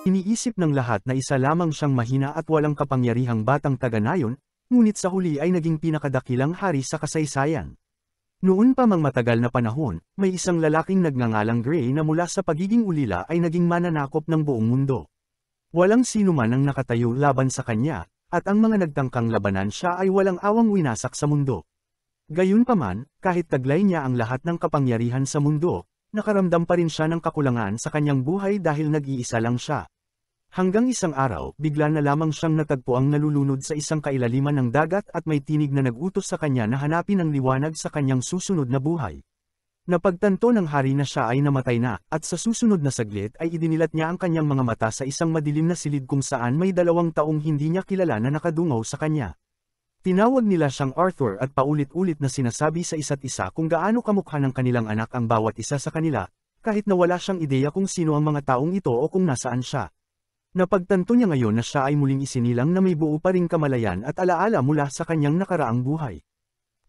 Iniisip ng lahat na isa lamang siyang mahina at walang kapangyarihang batang taga-nayon, ngunit sa huli ay naging pinakadakilang hari sa kasaysayan. Noon pa mang matagal na panahon, may isang lalaking nagngangalang Gray na mula sa pagiging ulila ay naging mananakop ng buong mundo. Walang sino man ang nakatayo laban sa kanya, at ang mga nagtangkang labanan siya ay walang awang winasak sa mundo. Gayunpaman, kahit taglay niya ang lahat ng kapangyarihan sa mundo, nakaramdam pa rin siya ng kakulangan sa kanyang buhay dahil nag-iisa lang siya. Hanggang isang araw, bigla na lamang siyang natagpuang nalulunod sa isang kailaliman ng dagat at may tinig na nag-utos sa kanya na hanapin ang liwanag sa kanyang susunod na buhay. Napagtanto ng hari na siya ay namatay na, at sa susunod na saglit ay idinilat niya ang kanyang mga mata sa isang madilim na silid kung saan may 2 taong hindi niya kilala na nakadungaw sa kanya. Tinawag nila siyang Arthur at paulit-ulit na sinasabi sa isa't isa kung gaano kamukha ng kanilang anak ang bawat isa sa kanila, kahit na wala siyang ideya kung sino ang mga taong ito o kung nasaan siya. Napagtanto niya ngayon na siya ay muling isinilang na may buo pa ring kamalayan at alaala mula sa kanyang nakaraang buhay.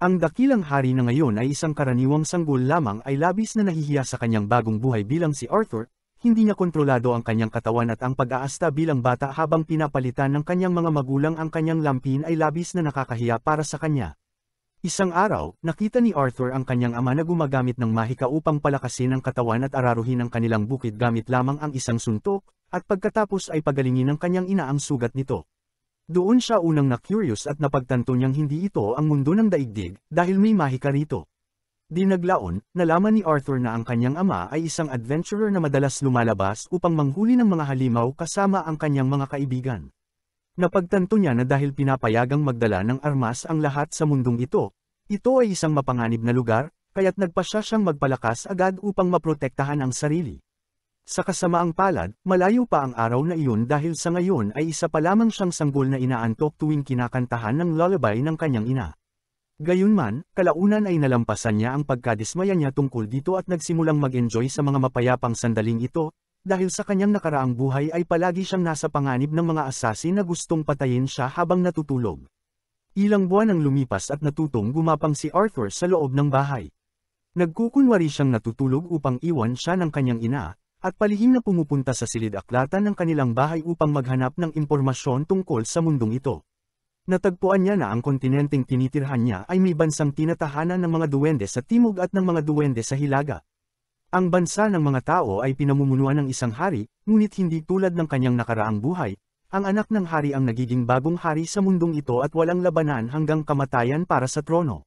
Ang dakilang hari na ngayon ay isang karaniwang sanggol lamang ay labis na nahihiya sa kanyang bagong buhay bilang si Arthur, hindi niya kontrolado ang kanyang katawan at ang pag-aasta bilang bata habang pinapalitan ng kanyang mga magulang ang kanyang lampin ay labis na nakakahiya para sa kanya. Isang araw, nakita ni Arthur ang kanyang ama na gumagamit ng mahika upang palakasin ang katawan at araruhin ang kanilang bukid gamit lamang ang isang suntok, at pagkatapos ay pagalingin ng kanyang ina ang sugat nito. Doon siya unang na-curious at napagtanto niyang hindi ito ang mundo ng daigdig, dahil may mahika rito. Di naglaon, nalaman ni Arthur na ang kanyang ama ay isang adventurer na madalas lumalabas upang manghuli ng mga halimaw kasama ang kanyang mga kaibigan. Napagtanto niya na dahil pinapayagang magdala ng armas ang lahat sa mundong ito ay isang mapanganib na lugar, kaya't nagpasya siyang magpalakas agad upang maprotektahan ang sarili. Sa kasamaang palad, malayo pa ang araw na iyon dahil sa ngayon ay isa pa lamang siyang sanggol na inaantok tuwing kinakantahan ng lullaby ng kanyang ina. Gayunman, kalaunan ay nalampasan niya ang pagkadismaya niya tungkol dito at nagsimulang mag-enjoy sa mga mapayapang sandaling ito, dahil sa kanyang nakaraang buhay ay palagi siyang nasa panganib ng mga asasin na gustong patayin siya habang natutulog. Ilang buwan ang lumipas at natutong gumapang si Arthur sa loob ng bahay. Nagkukunwari siyang natutulog upang iwan siya ng kanyang ina, at palihim na pumupunta sa silid-aklatan ng kanilang bahay upang maghanap ng impormasyon tungkol sa mundong ito. Natagpuan niya na ang kontinenteng tinitirhan niya ay may bansang tinatahanan ng mga duwende sa timog at ng mga duwende sa hilaga. Ang bansa ng mga tao ay pinamumunuan ng isang hari, ngunit hindi tulad ng kanyang nakaraang buhay. Ang anak ng hari ang nagiging bagong hari sa mundong ito at walang labanan hanggang kamatayan para sa trono.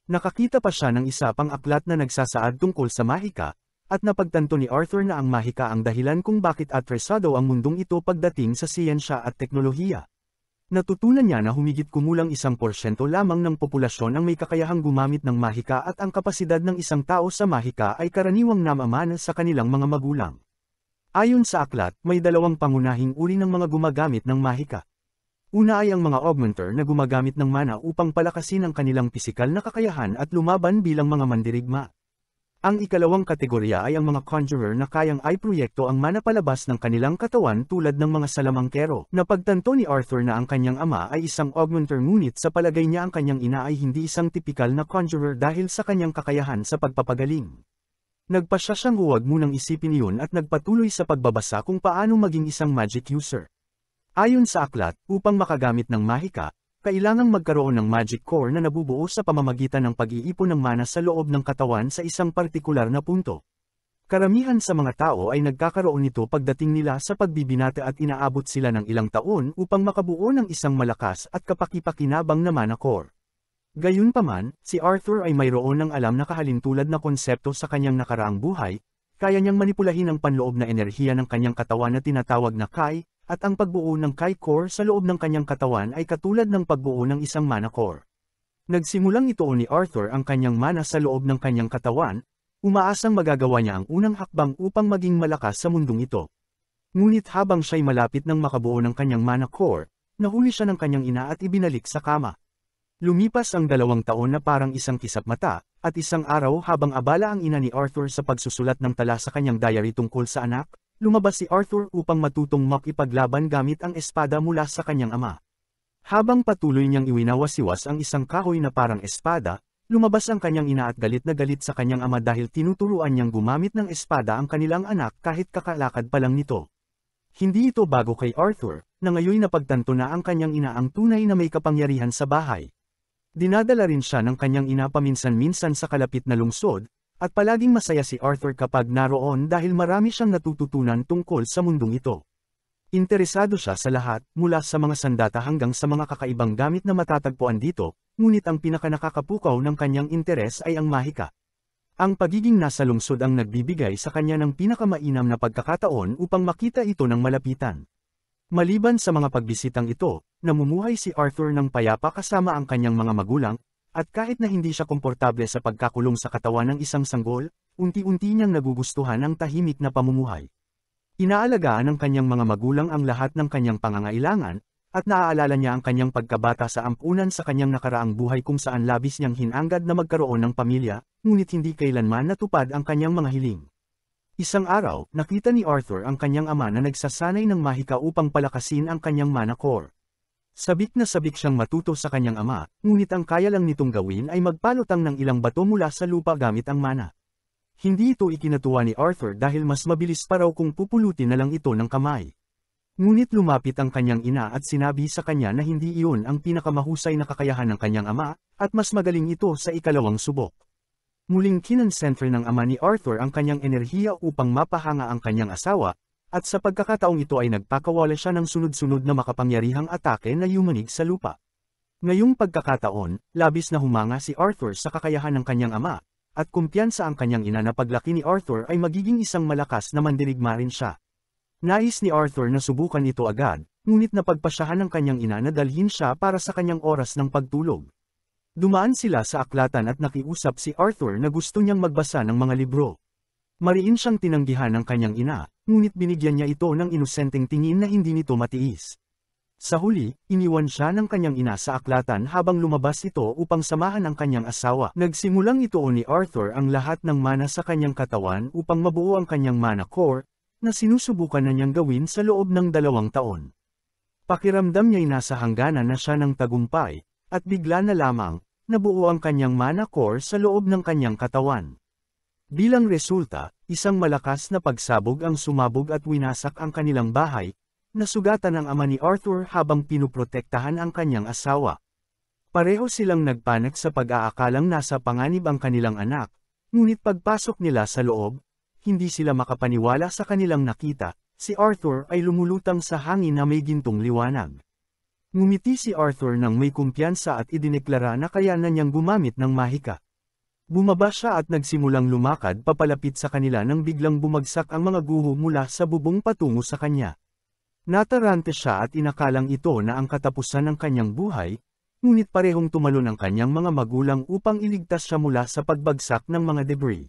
Nakakita pa siya ng isa pang aklat na nagsasaad tungkol sa mahika, at napagtanto ni Arthur na ang mahika ang dahilan kung bakit atresado ang mundong ito pagdating sa siyensya at teknolohiya. Natutunan niya na humigit kumulang 1% lamang ng populasyon ang may kakayahang gumamit ng mahika at ang kapasidad ng isang tao sa mahika ay karaniwang namamana sa kanilang mga magulang. Ayon sa aklat, may 2 pangunahing uri ng mga gumagamit ng mahika. Una ay ang mga augmenter na gumagamit ng mana upang palakasin ang kanilang pisikal na kakayahan at lumaban bilang mga mandirigma. Ang ikalawang kategorya ay ang mga conjurer na kayang i-proyekto ang mana palabas ng kanilang katawan tulad ng mga salamangkero. Napagtanto ni Arthur na ang kanyang ama ay isang augmenter ngunit sa palagay niya ang kanyang ina ay hindi isang tipikal na conjurer dahil sa kanyang kakayahan sa pagpapagaling. Nagpasya siyang huwag munang isipin iyon at nagpatuloy sa pagbabasa kung paano maging isang magic user. Ayon sa aklat, upang makagamit ng mahika, kailangang magkaroon ng magic core na nabubuo sa pamamagitan ng pag-iipon ng mana sa loob ng katawan sa isang partikular na punto. Karamihan sa mga tao ay nagkakaroon nito pagdating nila sa pagbibinata at inaabot sila ng ilang taon upang makabuo ng isang malakas at kapaki-pakinabang na mana core. Gayunpaman, si Arthur ay mayroon ng alam na kahalintulad na konsepto sa kanyang nakaraang buhay, kaya niyang manipulahin ang panloob na enerhiya ng kanyang katawan na tinatawag na Kai, at ang pagbuo ng Kai core sa loob ng kanyang katawan ay katulad ng pagbuo ng isang mana core. Nagsimulang ituon ni Arthur ang kanyang mana sa loob ng kanyang katawan, umaasang magagawa niya ang unang hakbang upang maging malakas sa mundong ito. Ngunit habang siya'y malapit ng makabuo ng kanyang mana core, nahuli siya ng kanyang ina at ibinalik sa kama. Lumipas ang 2 taon na parang isang kisap mata, at isang araw habang abala ang ina ni Arthur sa pagsusulat ng tala sa kanyang diary tungkol sa anak, lumabas si Arthur upang matutong makipaglaban gamit ang espada mula sa kanyang ama. Habang patuloy niyang iwinawasiwas ang isang kahoy na parang espada, lumabas ang kanyang ina at galit na galit sa kanyang ama dahil tinuturuan niyang gumamit ng espada ang kanilang anak kahit kakalakad pa lang nito. Hindi ito bago kay Arthur, na ngayon napagtanto na ang kanyang ina ang tunay na may kapangyarihan sa bahay. Dinadala rin siya ng kanyang ina paminsan-minsan sa kalapit na lungsod, at palaging masaya si Arthur kapag naroon dahil marami siyang natututunan tungkol sa mundong ito. Interesado siya sa lahat, mula sa mga sandata hanggang sa mga kakaibang gamit na matatagpuan dito, ngunit ang pinakanakakapukaw ng kanyang interes ay ang mahika. Ang pagiging nasa lungsod ang nagbibigay sa kanya ng pinakamainam na pagkakataon upang makita ito ng malapitan. Maliban sa mga pagbisitang ito, namumuhay si Arthur ng payapa kasama ang kanyang mga magulang, at kahit na hindi siya komportable sa pagkakulong sa katawan ng isang sanggol, unti-unti niyang nagugustuhan ang tahimik na pamumuhay. Inaalagaan ng kanyang mga magulang ang lahat ng kanyang pangangailangan, at naaalala niya ang kanyang pagkabata sa ampunan sa kanyang nakaraang buhay kung saan labis niyang hinanggad na magkaroon ng pamilya, ngunit hindi kailanman natupad ang kanyang mga hiling. Isang araw, nakita ni Arthur ang kanyang ama na nagsasanay ng mahika upang palakasin ang kanyang mana core. Sabik na sabik siyang matuto sa kanyang ama, ngunit ang kaya lang nitong gawin ay magpalutang ng ilang bato mula sa lupa gamit ang mana. Hindi ito ikinatuwa ni Arthur dahil mas mabilis pa raw kung pupulutin na lang ito ng kamay. Ngunit lumapit ang kanyang ina at sinabi sa kanya na hindi iyon ang pinakamahusay na kakayahan ng kanyang ama, at mas magaling ito sa ikalawang subok. Muling kinonsentre ng ama ni Arthur ang kanyang enerhiya upang mapahanga ang kanyang asawa, at sa pagkakataong ito ay nagpakawala siya ng sunod-sunod na makapangyarihang atake na yumanig sa lupa. Ngayong pagkakataon, labis na humanga si Arthur sa kakayahan ng kanyang ama, at kumpiyansa ang kanyang ina na paglaki ni Arthur ay magiging isang malakas na mandirigma rin siya. Nais ni Arthur na subukan ito agad, ngunit napagpasyahan ng kanyang ina na dalhin siya para sa kanyang oras ng pagtulog. Dumaan sila sa aklatan at nakiusap si Arthur na gusto niyang magbasa ng mga libro. Mariin siyang tinanggihan ng kanyang ina, ngunit binigyan niya ito ng inosenteng tingin na hindi nito matiis. Sa huli, iniwan siya ng kanyang ina sa aklatan habang lumabas ito upang samahan ang kanyang asawa. Nagsimulang ituon ni Arthur ang lahat ng mana sa kanyang katawan upang mabuo ang kanyang mana core, na sinusubukan na niyang gawin sa loob ng 2 taon. Pakiramdam niya'y nasa hangganan na siya ng tagumpay, at bigla na lamang, nabuo ang kanyang mana core sa loob ng kanyang katawan. Bilang resulta, isang malakas na pagsabog ang sumabog at winasak ang kanilang bahay, nasugatan ang ama ni Arthur habang pinuprotektahan ang kanyang asawa. Pareho silang nagpanik sa pag-aakalang nasa panganib ang kanilang anak, ngunit pagpasok nila sa loob, hindi sila makapaniwala sa kanilang nakita, si Arthur ay lumulutang sa hangin na may gintong liwanag. Ngumiti si Arthur nang may kumpiyansa at idineklara na kaya na niyang gumamit ng mahika. Bumaba siya at nagsimulang lumakad papalapit sa kanila nang biglang bumagsak ang mga guho mula sa bubong patungo sa kanya. Natarante siya at inakalang ito na ang katapusan ng kanyang buhay, ngunit parehong tumalon ang kanyang mga magulang upang iligtas siya mula sa pagbagsak ng mga debris.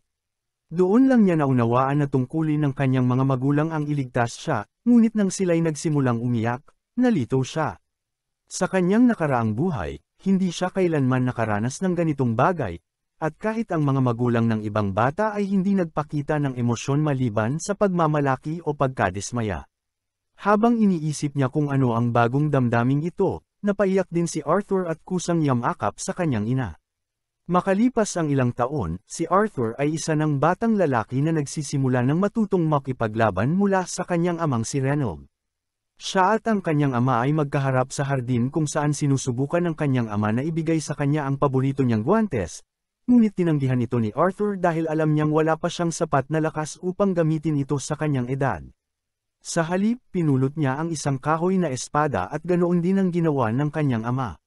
Doon lang niya naunawaan na tungkulin ng kanyang mga magulang ang iligtas siya, ngunit nang sila'y nagsimulang umiyak, nalito siya. Sa kanyang nakaraang buhay, hindi siya kailanman nakaranas ng ganitong bagay, at kahit ang mga magulang ng ibang bata ay hindi nagpakita ng emosyon maliban sa pagmamalaki o pagkadismaya. Habang iniisip niya kung ano ang bagong damdaming ito, napaiyak din si Arthur at kusang yamakap sa kanyang ina. Makalipas ang ilang taon, si Arthur ay isa ng batang lalaki na nagsisimula ng matutong makipaglaban mula sa kanyang amang si Reynold. Siya at ang kanyang ama ay magkaharap sa hardin kung saan sinusubukan ng kanyang ama na ibigay sa kanya ang paborito niyang guwantes, ngunit tinanggihan ito ni Arthur dahil alam niyang wala pa siyang sapat na lakas upang gamitin ito sa kanyang edad. Sa halip, pinulot niya ang isang kahoy na espada at ganoon din ang ginawa ng kanyang ama.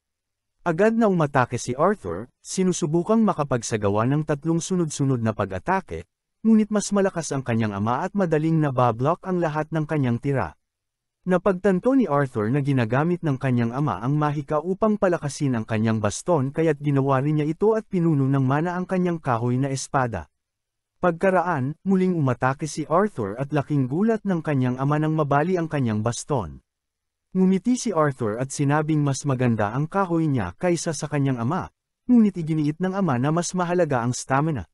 Agad na umatake si Arthur, sinusubukang makapagsagawa ng 3 sunod-sunod na pag-atake, ngunit mas malakas ang kanyang ama at madaling nabablock ang lahat ng kanyang tira. Napagtanto ni Arthur na ginagamit ng kanyang ama ang mahika upang palakasin ang kanyang baston kaya't ginawa rin niya ito at pinuno ng mana ang kanyang kahoy na espada. Pagkaraan, muling umatake si Arthur at laking gulat ng kanyang ama nang mabali ang kanyang baston. Ngumiti si Arthur at sinabing mas maganda ang kahoy niya kaysa sa kanyang ama, ngunit iginiit ng ama na mas mahalaga ang stamina.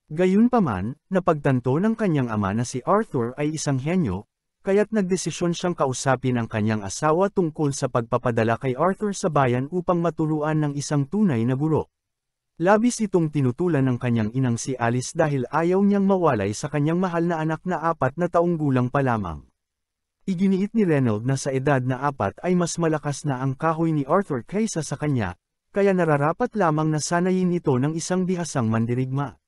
Gayunpaman, napagtanto ng kanyang ama na si Arthur ay isang henyo, kaya't nagdesisyon siyang kausapin ang kanyang asawa tungkol sa pagpapadala kay Arthur sa bayan upang maturuan ng isang tunay na guro. Labis itong tinutulan ng kanyang inang si Alice dahil ayaw niyang mawalay sa kanyang mahal na anak na 4 na taong gulang pa lamang. Iginiit ni Reynold na sa edad na 4 ay mas malakas na ang kahoy ni Arthur kaysa sa kanya, kaya nararapat lamang na sanayin ito ng isang bihasang mandirigma.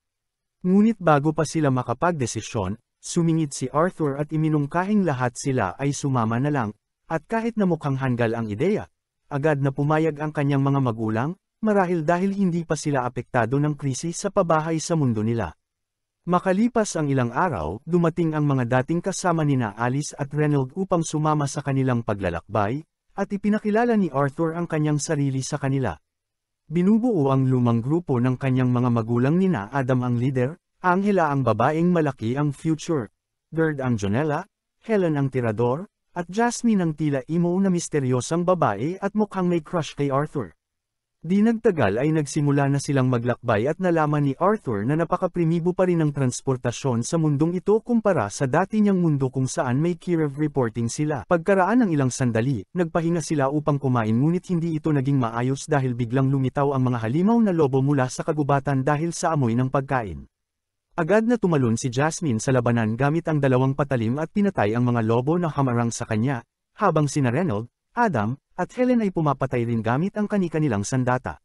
Ngunit bago pa sila makapagdesisyon, sumingit si Arthur at iminungkahing lahat sila ay sumama na lang, at kahit na mukhang hanggal ang ideya, agad na pumayag ang kanyang mga magulang, marahil dahil hindi pa sila apektado ng krisis sa pabahay sa mundo nila. Makalipas ang ilang araw, dumating ang mga dating kasama nina Alice at Reynold upang sumama sa kanilang paglalakbay, at ipinakilala ni Arthur ang kanyang sarili sa kanila. Binubuo ang lumang grupo ng kanyang mga magulang nina Adam ang leader, Angela ang babaeng malaki ang future, Gerd ang Jonella, Helen ang tirador, at Jasmine ang tila emo na misteryosang babae at mukhang may crush kay Arthur. Di nagtagal ay nagsimula na silang maglakbay at nalaman ni Arthur na napakaprimibo pa rin ang transportasyon sa mundong ito kumpara sa dati niyang mundo kung saan may Kirev reporting sila. Pagkaraan ng ilang sandali, nagpahinga sila upang kumain ngunit hindi ito naging maayos dahil biglang lumitaw ang mga halimaw na lobo mula sa kagubatan dahil sa amoy ng pagkain. Agad na tumalon si Jasmine sa labanan gamit ang dalawang patalim at pinatay ang mga lobo na hamarang sa kanya, habang sina Reynold, Adam, at Helen ay pumapatay rin gamit ang kani-kanilang sandata.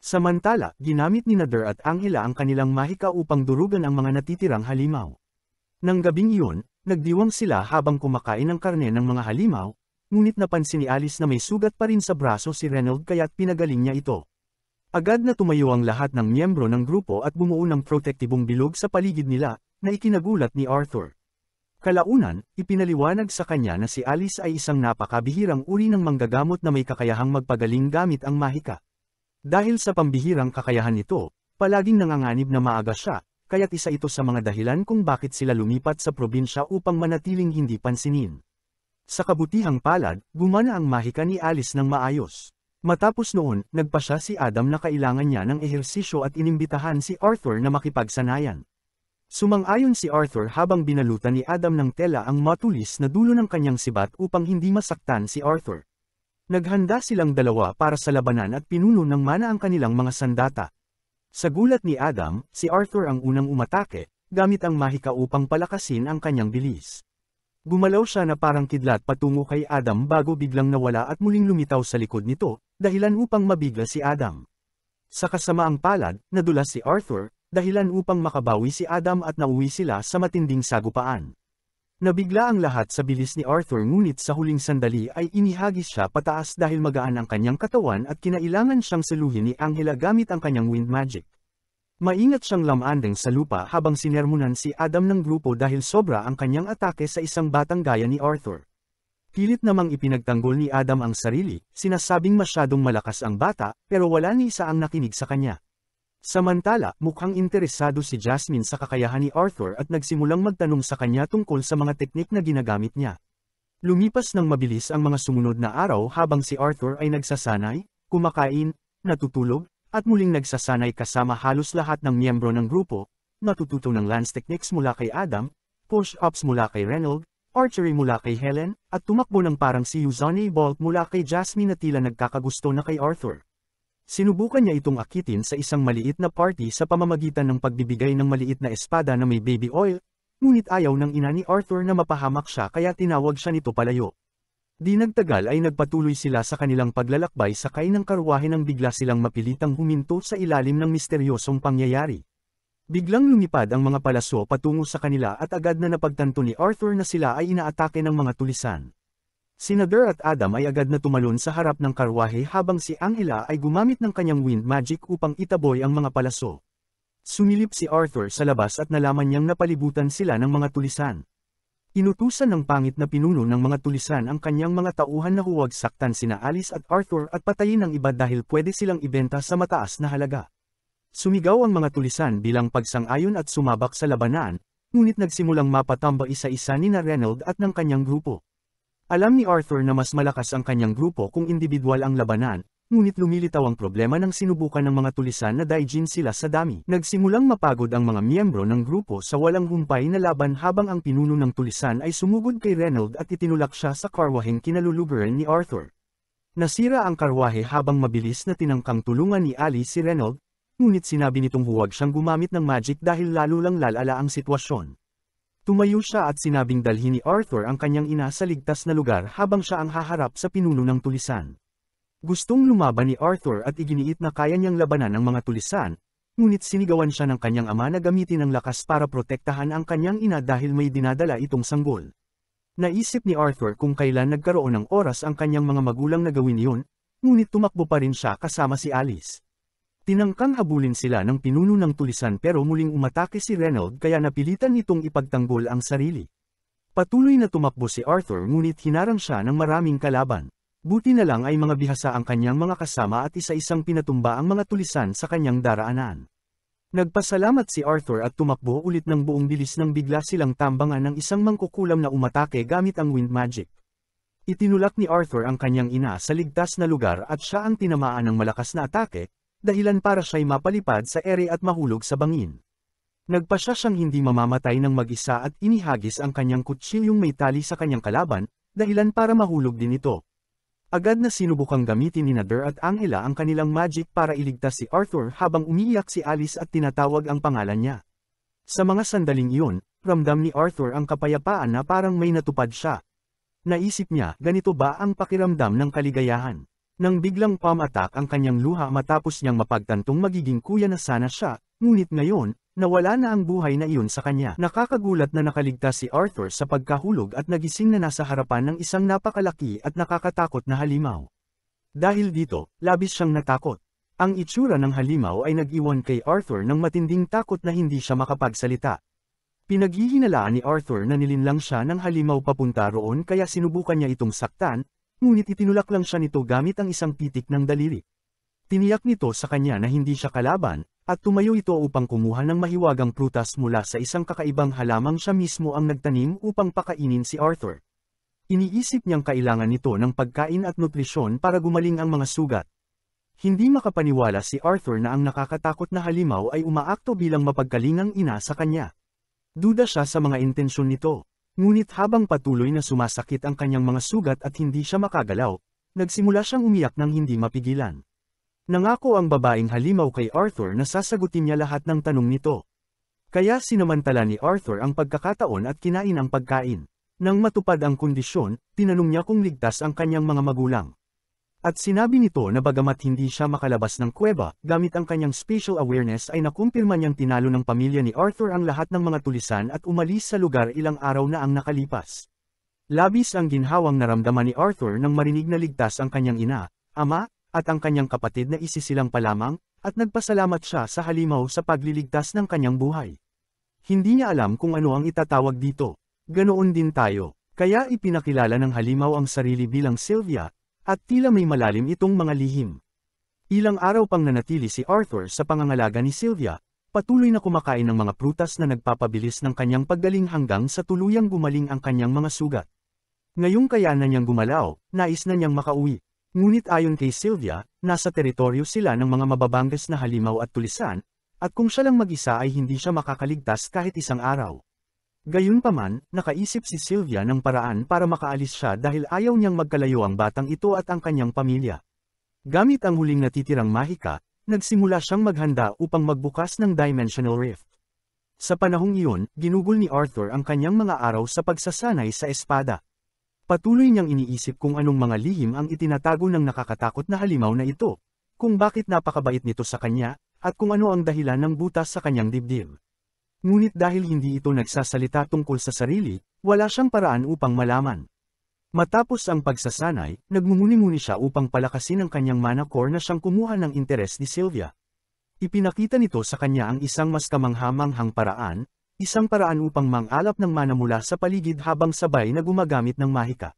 Samantala, ginamit ni Nader at Angela ang kanilang mahika upang durugan ang mga natitirang halimaw. Nang gabing iyon, nagdiwang sila habang kumakain ng karne ng mga halimaw, ngunit napansin ni Alice na may sugat pa rin sa braso si Reynold kaya't pinagaling niya ito. Agad na tumayo ang lahat ng miyembro ng grupo at bumuo ng protektibong bilog sa paligid nila, na ikinagulat ni Arthur. Kalaunan, ipinaliwanag sa kanya na si Alice ay isang napakabihirang uri ng manggagamot na may kakayahang magpagaling gamit ang mahika. Dahil sa pambihirang kakayahan nito, palaging nanganganib na maaga siya, kaya't isa ito sa mga dahilan kung bakit sila lumipat sa probinsya upang manatiling hindi pansinin. Sa kabutihang palad, gumana ang mahika ni Alice ng maayos. Matapos noon, nagpa siya si Adam na kailangan niya ng ehersisyo at inimbitahan si Arthur na makipagsanayan. Sumang-ayon si Arthur habang binalutan ni Adam ng tela ang matulis na dulo ng kanyang sibat upang hindi masaktan si Arthur. Naghanda silang dalawa para sa labanan at pinuno ng mana ang kanilang mga sandata. Sa gulat ni Adam, si Arthur ang unang umatake, gamit ang mahika upang palakasin ang kanyang bilis. Gumalaw siya na parang kidlat patungo kay Adam bago biglang nawala at muling lumitaw sa likod nito, dahilan upang mabigla si Adam. Sa kasamaang palad, nadulas si Arthur, dahilan upang makabawi si Adam at nauwi sila sa matinding sagupaan. Nabigla ang lahat sa bilis ni Arthur ngunit sa huling sandali ay inihagis siya pataas dahil magaan ang kanyang katawan at kinailangan siyang saluhin ni Angela gamit ang kanyang wind magic. Maingat siyang lamandeng sa lupa habang sinermonan si Adam ng grupo dahil sobra ang kanyang atake sa isang batang gaya ni Arthur. Pilit namang ipinagtanggol ni Adam ang sarili, sinasabing masyadong malakas ang bata, pero wala ni isa ang nakinig sa kanya. Samantala, mukhang interesado si Jasmine sa kakayahan ni Arthur at nagsimulang magtanong sa kanya tungkol sa mga teknik na ginagamit niya. Lumipas ng mabilis ang mga sumunod na araw habang si Arthur ay nagsasanay, kumakain, natutulog, at muling nagsasanay kasama halos lahat ng miyembro ng grupo, natututo ng lance techniques mula kay Adam, push-ups mula kay Reynold, archery mula kay Helen, at tumakbo ng parang si Usain Bolt mula kay Jasmine na tila nagkakagusto na kay Arthur. Sinubukan niya itong akitin sa isang maliit na party sa pamamagitan ng pagbibigay ng maliit na espada na may baby oil, ngunit ayaw ng ina ni Arthur na mapahamak siya kaya tinawag siya nito palayo. Di nagtagal ay nagpatuloy sila sa kanilang paglalakbay sakay ng karwahe nang bigla silang mapilitang huminto sa ilalim ng misteryosong pangyayari. Biglang lumipad ang mga palaso patungo sa kanila at agad na napagtanto ni Arthur na sila ay inaatake ng mga tulisan. Si Nader at Adam ay agad na tumalon sa harap ng karwahe habang si Angela ay gumamit ng kanyang wind magic upang itaboy ang mga palaso. Sumilip si Arthur sa labas at nalaman niyang napalibutan sila ng mga tulisan. Inutusan ng pangit na pinuno ng mga tulisan ang kanyang mga tauhan na huwag saktan sina Alice at Arthur at patayin ang iba dahil pwede silang ibenta sa mataas na halaga. Sumigaw ang mga tulisan bilang pagsang-ayon at sumabak sa labanan, ngunit nagsimulang mapatamba isa-isa ni Reynold at ng kanyang grupo. Alam ni Arthur na mas malakas ang kanyang grupo kung individual ang labanan, ngunit lumilitaw ang problema nang sinubukan ng mga tulisan na daijin sila sa dami. Nagsimulang mapagod ang mga miyembro ng grupo sa walang humpay na laban habang ang pinuno ng tulisan ay sumugod kay Reynold at itinulak siya sa karwaheng kinaluluburan ni Arthur. Nasira ang karwahe habang mabilis na tinangkang tulungan ni Ali si Reynold, ngunit sinabi nitong huwag siyang gumamit ng magic dahil lalo lang lalala ang sitwasyon. Tumayo siya at sinabing dalhin ni Arthur ang kanyang ina sa ligtas na lugar habang siya ang haharap sa pinuno ng tulisan. Gustong lumaban ni Arthur at iginiit na kaya niyang labanan ang mga tulisan, ngunit sinigawan siya ng kanyang ama na gamitin ang lakas para protektahan ang kanyang ina dahil may dinadala itong sanggol. Naisip ni Arthur kung kailan nagkaroon ng oras ang kanyang mga magulang na gawin iyon, ngunit tumakbo pa rin siya kasama si Alice. Tinangkang habulin sila ng pinuno ng tulisan pero muling umatake si Reynolds kaya napilitan nitong ipagtanggol ang sarili. Patuloy na tumakbo si Arthur ngunit hinarang siya ng maraming kalaban. Buti na lang ay mga bihasa ang kanyang mga kasama at isa-isang pinatumba ang mga tulisan sa kanyang daraanan. Nagpasalamat si Arthur at tumakbo ulit ng buong bilis nang bigla silang tambangan ng isang mangkukulam na umatake gamit ang wind magic. Itinulak ni Arthur ang kanyang ina sa ligtas na lugar at siya ang tinamaan ng malakas na atake, dahilan para siya'y mapalipad sa ere at mahulog sa bangin. Nagpasya siyang hindi mamamatay ng mag-isa at inihagis ang kanyang kutsilyong may tali sa kanyang kalaban, dahilan para mahulog din ito. Agad na sinubukang gamitin ni Nader at Angela ang kanilang magic para iligtas si Arthur habang umiiyak si Alice at tinatawag ang pangalan niya. Sa mga sandaling iyon, ramdam ni Arthur ang kapayapaan na parang may natupad siya. Naisip niya, ganito ba ang pakiramdam ng kaligayahan? Nang biglang pam-attack ang kanyang luha matapos niyang mapagtantong magiging kuya na sana siya, ngunit ngayon, nawala na ang buhay na iyon sa kanya. Nakakagulat na nakaligtas si Arthur sa pagkahulog at nagising na nasa harapan ng isang napakalaki at nakakatakot na halimaw. Dahil dito, labis siyang natakot. Ang itsura ng halimaw ay nag-iwan kay Arthur ng matinding takot na hindi siya makapagsalita. Pinaghihinalaan ni Arthur na nilinlang siya ng halimaw papunta roon kaya sinubukan niya itong saktan, ngunit itinulak lang siya nito gamit ang isang pitik ng daliri. Tiniyak nito sa kanya na hindi siya kalaban, at tumayo ito upang kumuha ng mahiwagang prutas mula sa isang kakaibang halamang siya mismo ang nagtanim upang pakainin si Arthur. Iniisip niyang kailangan nito ng pagkain at nutrisyon para gumaling ang mga sugat. Hindi makapaniwala si Arthur na ang nakakatakot na halimaw ay umaakto bilang mapagkalingang ina sa kanya. Duda siya sa mga intensyon nito. Ngunit habang patuloy na sumasakit ang kanyang mga sugat at hindi siya makagalaw, nagsimula siyang umiyak ng hindi mapigilan. Nangako ang babaeng halimaw kay Arthur na sasagutin niya lahat ng tanong nito. Kaya sinamantala ni Arthur ang pagkakataon at kinain ang pagkain. Nang matupad ang kondisyon, tinanong niya kung ligtas ang kanyang mga magulang. At sinabi nito na bagamat hindi siya makalabas ng kuweba, gamit ang kanyang spatial awareness ay nakumpirma niyang tinalo ng pamilya ni Arthur ang lahat ng mga tulisan at umalis sa lugar ilang araw na ang nakalipas. Labis ang ginhawang naramdaman ni Arthur nang marinig na ligtas ang kanyang ina, ama, at ang kanyang kapatid na isisilang pa lamang, at nagpasalamat siya sa halimaw sa pagliligtas ng kanyang buhay. Hindi niya alam kung ano ang itatawag dito. Ganoon din tayo. Kaya ipinakilala ng halimaw ang sarili bilang Sylvia, at tila may malalim itong mga lihim. Ilang araw pang nanatili si Arthur sa pangangalaga ni Sylvia, patuloy na kumakain ng mga prutas na nagpapabilis ng kanyang paggaling hanggang sa tuluyang gumaling ang kanyang mga sugat. Ngayong kaya na niyang gumalaw, nais na niyang makauwi. Ngunit ayon kay Sylvia, nasa teritoryo sila ng mga mababangas na halimaw at tulisan, at kung siya lang mag-isa ay hindi siya makakaligtas kahit isang araw. Gayunpaman, nakaisip si Sylvia ng paraan para makaalis siya dahil ayaw niyang magkalayo ang batang ito at ang kanyang pamilya. Gamit ang huling natitirang mahika, nagsimula siyang maghanda upang magbukas ng Dimensional Rift. Sa panahong iyon, ginugol ni Arthur ang kanyang mga araw sa pagsasanay sa espada. Patuloy niyang iniisip kung anong mga lihim ang itinatago ng nakakatakot na halimaw na ito, kung bakit napakabait nito sa kanya, at kung ano ang dahilan ng butas sa kanyang dibdib. Ngunit dahil hindi ito nagsasalita tungkol sa sarili, wala siyang paraan upang malaman. Matapos ang pagsasanay, nagmumuni-muni siya upang palakasin ang kanyang mana core na siyang kumuha ng interes ni Sylvia. Ipinakita nito sa kanya ang isang mas kamangha-manghang paraan, isang paraan upang mangalap ng mana mula sa paligid habang sabay na gumagamit ng mahika.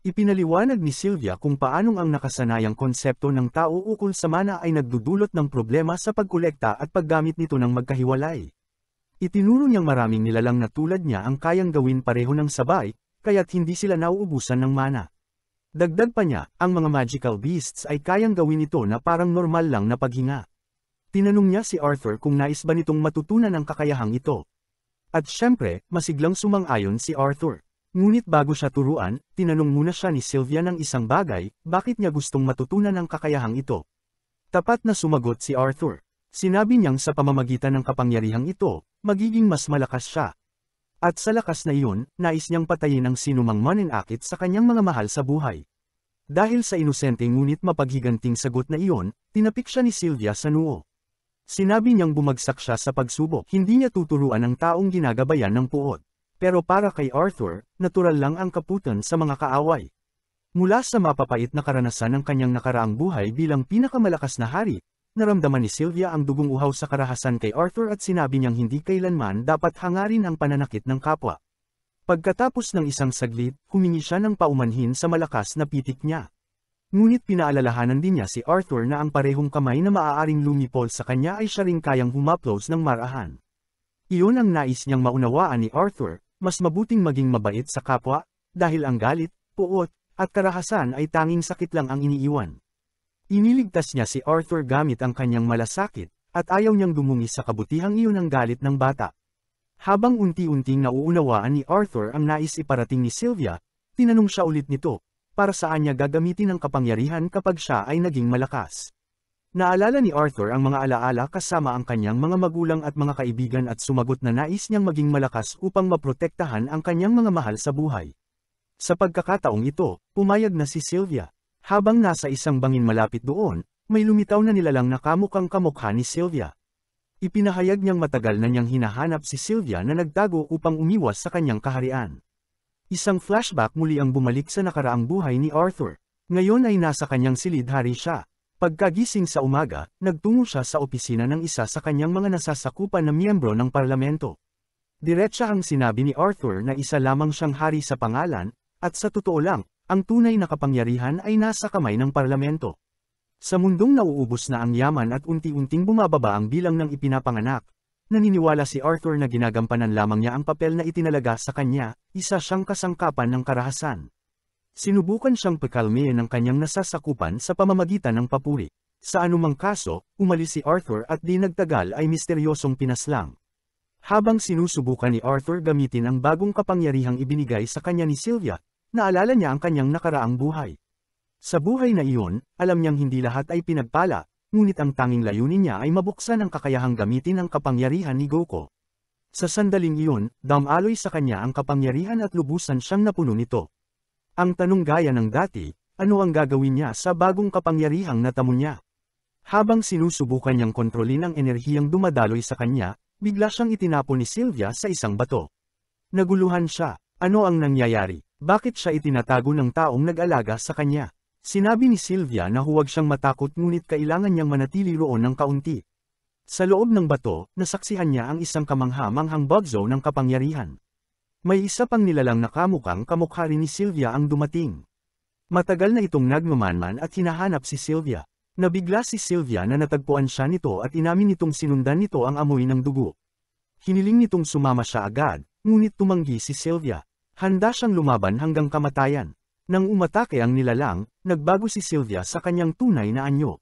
Ipinaliwanag ni Sylvia kung paanong ang nakasanayang konsepto ng tao ukol sa mana ay nagdudulot ng problema sa pagkolekta at paggamit nito ng magkahiwalay. Itinuro niyang maraming nilalang na tulad niya ang kayang gawin pareho ng sabay, kaya't hindi sila nauubusan ng mana. Dagdag pa niya, ang mga magical beasts ay kayang gawin ito na parang normal lang na paghinga. Tinanong niya si Arthur kung nais ba nitong matutunan ang kakayahang ito. At syempre, masiglang sumang-ayon si Arthur. Ngunit bago siya turuan, tinanong muna siya ni Sylvia ng isang bagay, bakit niya gustong matutunan ang kakayahang ito. Tapat na sumagot si Arthur. Sinabi niyang sa pamamagitan ng kapangyarihang ito, magiging mas malakas siya. At sa lakas na iyon, nais niyang patayin ang sinumang mananakit sa kanyang mga mahal sa buhay. Dahil sa inosente ngunit mapaghiganting sagot na iyon, tinapik siya ni Sylvia sa noo. Sinabi niyang bumagsak siya sa pagsubok, hindi niya tuturuan ang taong ginagabayan ng puot. Pero para kay Arthur, natural lang ang kaputan sa mga kaaway. Mula sa mapapait na karanasan ng kanyang nakaraang buhay bilang pinakamalakas na hari, naramdaman ni Sylvia ang dugong uhaw sa karahasan kay Arthur at sinabi niyang hindi kailanman dapat hangarin ang pananakit ng kapwa. Pagkatapos ng isang saglit, humingi siya ng paumanhin sa malakas na pitik niya. Ngunit pinaalalahanan din niya si Arthur na ang parehong kamay na maaaring lumipol sa kanya ay siya ring kayang humaplos ng marahan. Iyon ang nais niyang maunawaan ni Arthur, mas mabuting maging mabait sa kapwa, dahil ang galit, puot, at karahasan ay tanging sakit lang ang iniiwan. Iniligtas niya si Arthur gamit ang kanyang malasakit, at ayaw niyang dumungi sa kabutihang iyon ang galit ng bata. Habang unti-unting nauunawaan ni Arthur ang nais iparating ni Sylvia, tinanong siya ulit nito, para saan niya gagamitin ang kapangyarihan kapag siya ay naging malakas. Naalala ni Arthur ang mga alaala kasama ang kanyang mga magulang at mga kaibigan at sumagot na nais niyang maging malakas upang maprotektahan ang kanyang mga mahal sa buhay. Sa pagkakataong ito, pumayag na si Sylvia. Habang nasa isang bangin malapit doon, may lumitaw na nilalang na kamukhang kamukha ni Sylvia. Ipinahayag niyang matagal na niyang hinahanap si Sylvia na nagtago upang umiwas sa kanyang kaharian. Isang flashback muli ang bumalik sa nakaraang buhay ni Arthur. Ngayon ay nasa kanyang silid hari siya. Pagkagising sa umaga, nagtungo siya sa opisina ng isa sa kanyang mga nasasakupan na miyembro ng parlamento. Diretsahang sinabi ni Arthur na isa lamang siyang hari sa pangalan, at sa totoo lang, ang tunay na kapangyarihan ay nasa kamay ng parlamento. Sa mundong nauubos na ang yaman at unti-unting bumababa ang bilang ng ipinapanganak, naniniwala si Arthur na ginagampanan lamang niya ang papel na itinalaga sa kanya, isa siyang kasangkapan ng karahasan. Sinubukan siyang pakalmayan ng kanyang nasasakupan sa pamamagitan ng papuri. Sa anumang kaso, umalis si Arthur at di nagtagal ay misteryosong pinaslang. Habang sinusubukan ni Arthur gamitin ang bagong kapangyarihang ibinigay sa kanya ni Sylvia, naalala niya ang kanyang nakaraang buhay. Sa buhay na iyon, alam niyang hindi lahat ay pinagpala, ngunit ang tanging layunin niya ay mabuksan ang kakayahang gamitin ang kapangyarihan ni Goku. Sa sandaling iyon, damaloy sa kanya ang kapangyarihan at lubusan siyang napuno nito. Ang tanong gaya ng dati, ano ang gagawin niya sa bagong kapangyarihang natamo niya? Habang sinusubukan niyang kontrolin ang enerhiyang dumadaloy sa kanya, bigla siyang itinapon ni Sylvia sa isang bato. Naguluhan siya, ano ang nangyayari? Bakit siya itinatago ng taong nag-alaga sa kanya? Sinabi ni Sylvia na huwag siyang matakot ngunit kailangan niyang manatili roon ng kaunti. Sa loob ng bato, nasaksihan niya ang isang kamangha-manghang bugzo ng kapangyarihan. May isa pang nilalang na kamukhang kamukha rin ni Sylvia ang dumating. Matagal na itong nagmamanman at hinahanap si Sylvia. Nabigla si Sylvia na natagpuan siya nito at inamin nitong sinundan nito ang amoy ng dugo. Hiniling nitong sumama siya agad, ngunit tumanggi si Sylvia. Handa siyang lumaban hanggang kamatayan. Nang umatake ang nilalang, nagbago si Sylvia sa kanyang tunay na anyo.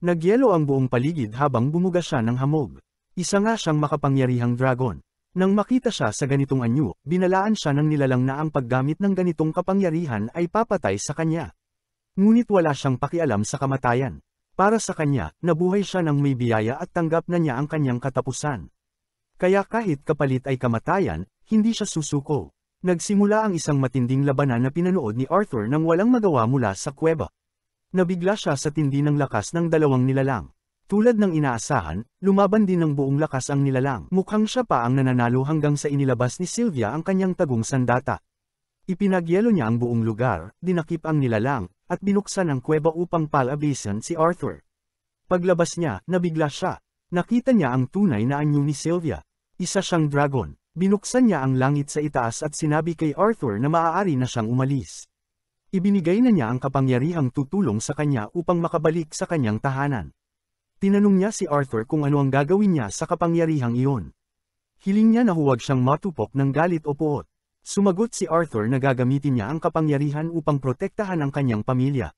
Nagyelo ang buong paligid habang bumuga siya ng hamog. Isa nga siyang makapangyarihang dragon. Nang makita siya sa ganitong anyo, binalaan siya ng nilalang na ang paggamit ng ganitong kapangyarihan ay papatay sa kanya. Ngunit wala siyang pakialam sa kamatayan. Para sa kanya, nabuhay siya ng may biyaya at tanggap na niya ang kanyang katapusan. Kaya kahit kapalit ay kamatayan, hindi siya susuko. Nagsimula ang isang matinding labanan na pinanood ni Arthur nang walang magawa mula sa kuweba. Nabigla siya sa tindi ng lakas ng dalawang nilalang. Tulad ng inaasahan, lumaban din ng buong lakas ang nilalang. Mukhang siya pa ang nananalo hanggang sa inilabas ni Sylvia ang kanyang tagong sandata. Ipinagyelo niya ang buong lugar, dinakip ang nilalang, at binuksan ang kuweba upang palabasin si Arthur. Paglabas niya, nabigla siya. Nakita niya ang tunay na anyo ni Sylvia. Isa siyang dragon. Binuksan niya ang langit sa itaas at sinabi kay Arthur na maaari na siyang umalis. Ibinigay na niya ang kapangyarihang tutulong sa kanya upang makabalik sa kanyang tahanan. Tinanong niya si Arthur kung ano ang gagawin niya sa kapangyarihang iyon. Hiling niya na huwag siyang matupok ng galit o puot. Sumagot si Arthur na gagamitin niya ang kapangyarihan upang protektahan ang kanyang pamilya.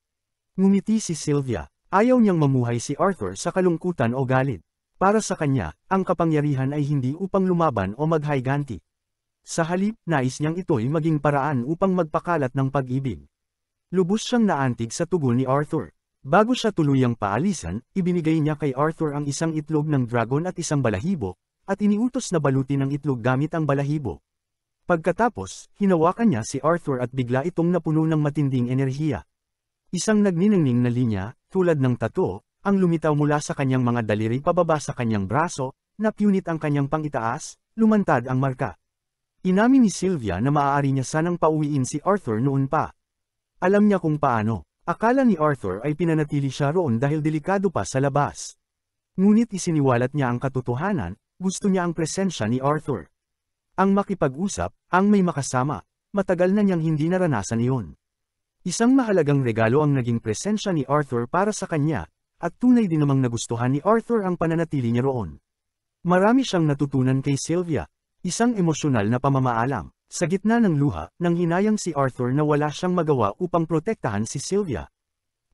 Ngumiti si Sylvia. Ayaw niyang mamuhay si Arthur sa kalungkutan o galit. Para sa kanya, ang kapangyarihan ay hindi upang lumaban o maghayganti. Sa halip, nais niyang ito'y maging paraan upang magpakalat ng pag-ibig. Lubos siyang naantig sa tugon ni Arthur. Bago siya tuluyang paalisan, ibinigay niya kay Arthur ang isang itlog ng dragon at isang balahibo, at iniutos na balutin ang itlog gamit ang balahibo. Pagkatapos, hinawakan niya si Arthur at bigla itong napuno ng matinding enerhiya. Isang nagniningning na linya, tulad ng tattoo, ang lumitaw mula sa kanyang mga daliri pababa sa kanyang braso, napunit ang kanyang pangitaas, lumantad ang marka. Inamin ni Sylvia na maaari niya sanang pauwiin si Arthur noon pa. Alam niya kung paano. Akala ni Arthur ay pinanatili siya roon dahil delikado pa sa labas. Ngunit isiniwalat niya ang katotohanan, gusto niya ang presensya ni Arthur. Ang makipag-usap, ang may makasama, matagal na niyang hindi naranasan iyon. Isang mahalagang regalo ang naging presensya ni Arthur para sa kanya, at tunay din namang nagustuhan ni Arthur ang pananatili niya roon. Marami siyang natutunan kay Sylvia. Isang emosyonal na pamamaalam. Sa gitna ng luha, nang hinayang si Arthur na wala siyang magawa upang protektahan si Sylvia.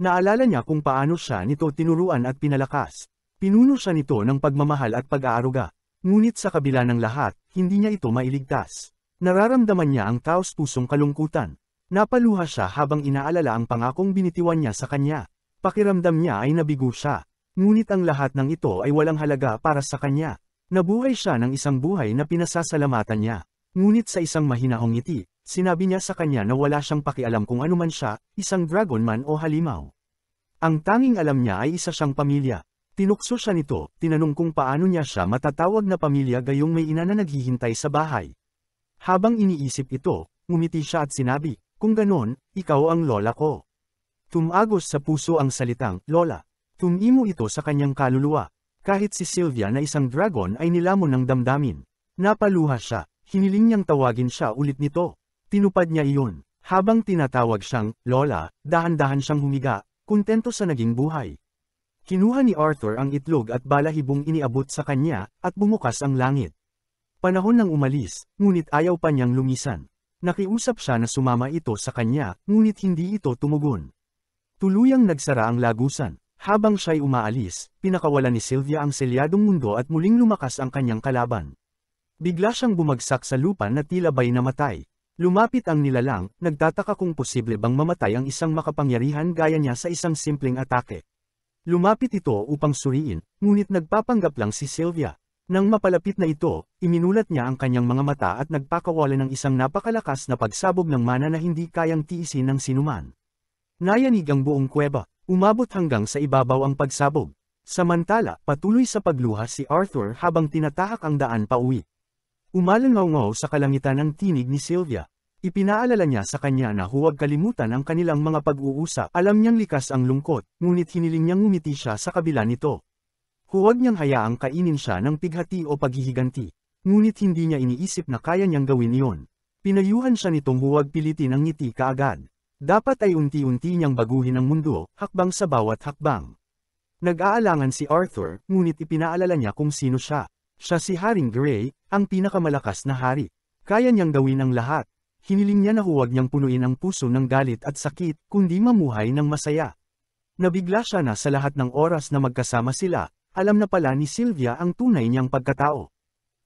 Naalala niya kung paano siya nito tinuruan at pinalakas. Pinuno siya nito ng pagmamahal at pag-aaruga. Ngunit sa kabila ng lahat, hindi niya ito mailigtas. Nararamdaman niya ang taos-pusong kalungkutan. Napaluha siya habang inaalala ang pangakong binitiwan niya sa kanya. Pakiramdam niya ay nabigo siya. Ngunit ang lahat ng ito ay walang halaga para sa kanya. Nabuhay siya ng isang buhay na pinasasalamatan niya. Ngunit sa isang mahinahong ngiti, sinabi niya sa kanya na wala siyang pakialam kung ano man siya, isang dragon man o halimaw. Ang tanging alam niya ay isa siyang pamilya. Tinukso siya nito, tinanong kung paano niya siya matatawag na pamilya gayong may ina na naghihintay sa bahay. Habang iniisip ito, ngumiti siya at sinabi, kung ganon, ikaw ang lola ko. Tumagos sa puso ang salitang, lola. Tumimo ito sa kanyang kaluluwa. Kahit si Sylvia na isang dragon ay nilamon ng damdamin. Napaluha siya, hiniling niyang tawagin siya ulit nito. Tinupad niya iyon. Habang tinatawag siyang, lola, dahan-dahan siyang humiga, kontento sa naging buhay. Kinuha ni Arthur ang itlog at balahibong iniabot sa kanya, at bumukas ang langit. Panahon nang umalis, ngunit ayaw pa niyang lumisan. Nakiusap siya na sumama ito sa kanya, ngunit hindi ito tumugon. Tuluyang nagsara ang lagusan. Habang siya'y umaalis, pinakawalan ni Sylvia ang selyadong mundo at muling lumakas ang kanyang kalaban. Bigla siyang bumagsak sa lupa na tila ba'y namatay. Lumapit ang nilalang, nagtataka kung posible bang mamatay ang isang makapangyarihan gaya niya sa isang simpleng atake. Lumapit ito upang suriin, ngunit nagpapanggap lang si Sylvia. Nang mapalapit na ito, iminulat niya ang kanyang mga mata at nagpakawalan ng isang napakalakas na pagsabog ng mana na hindi kayang tiisin ng sinuman. Nayanig ang buong kuweba. Umabot hanggang sa ibabaw ang pagsabog. Samantala, patuloy sa pagluha si Arthur habang tinatahak ang daan pauwi. Umalangaw-ngaw sa kalangitan ang tinig ni Sylvia. Ipinaalala niya sa kanya na huwag kalimutan ang kanilang mga pag-uusap. Alam niyang likas ang lungkot, ngunit hiniling niyang ngumiti siya sa kabila nito. Huwag niyang hayaang kainin siya ng pighati o paghihiganti. Ngunit hindi niya iniisip na kaya niyang gawin iyon. Pinayuhan siya nitong huwag pilitin ang ngiti kaagad. Dapat ay unti-unti niyang baguhin ang mundo, hakbang sa bawat hakbang. Nag-aalangan si Arthur, ngunit ipinaalala niya kung sino siya. Siya si Haring Gray, ang pinakamalakas na hari. Kaya niyang gawin ang lahat. Hiniling niya na huwag niyang punuin ang puso ng galit at sakit, kundi mamuhay ng masaya. Nabigla siya na sa lahat ng oras na magkasama sila, alam na pala ni Sylvia ang tunay niyang pagkatao.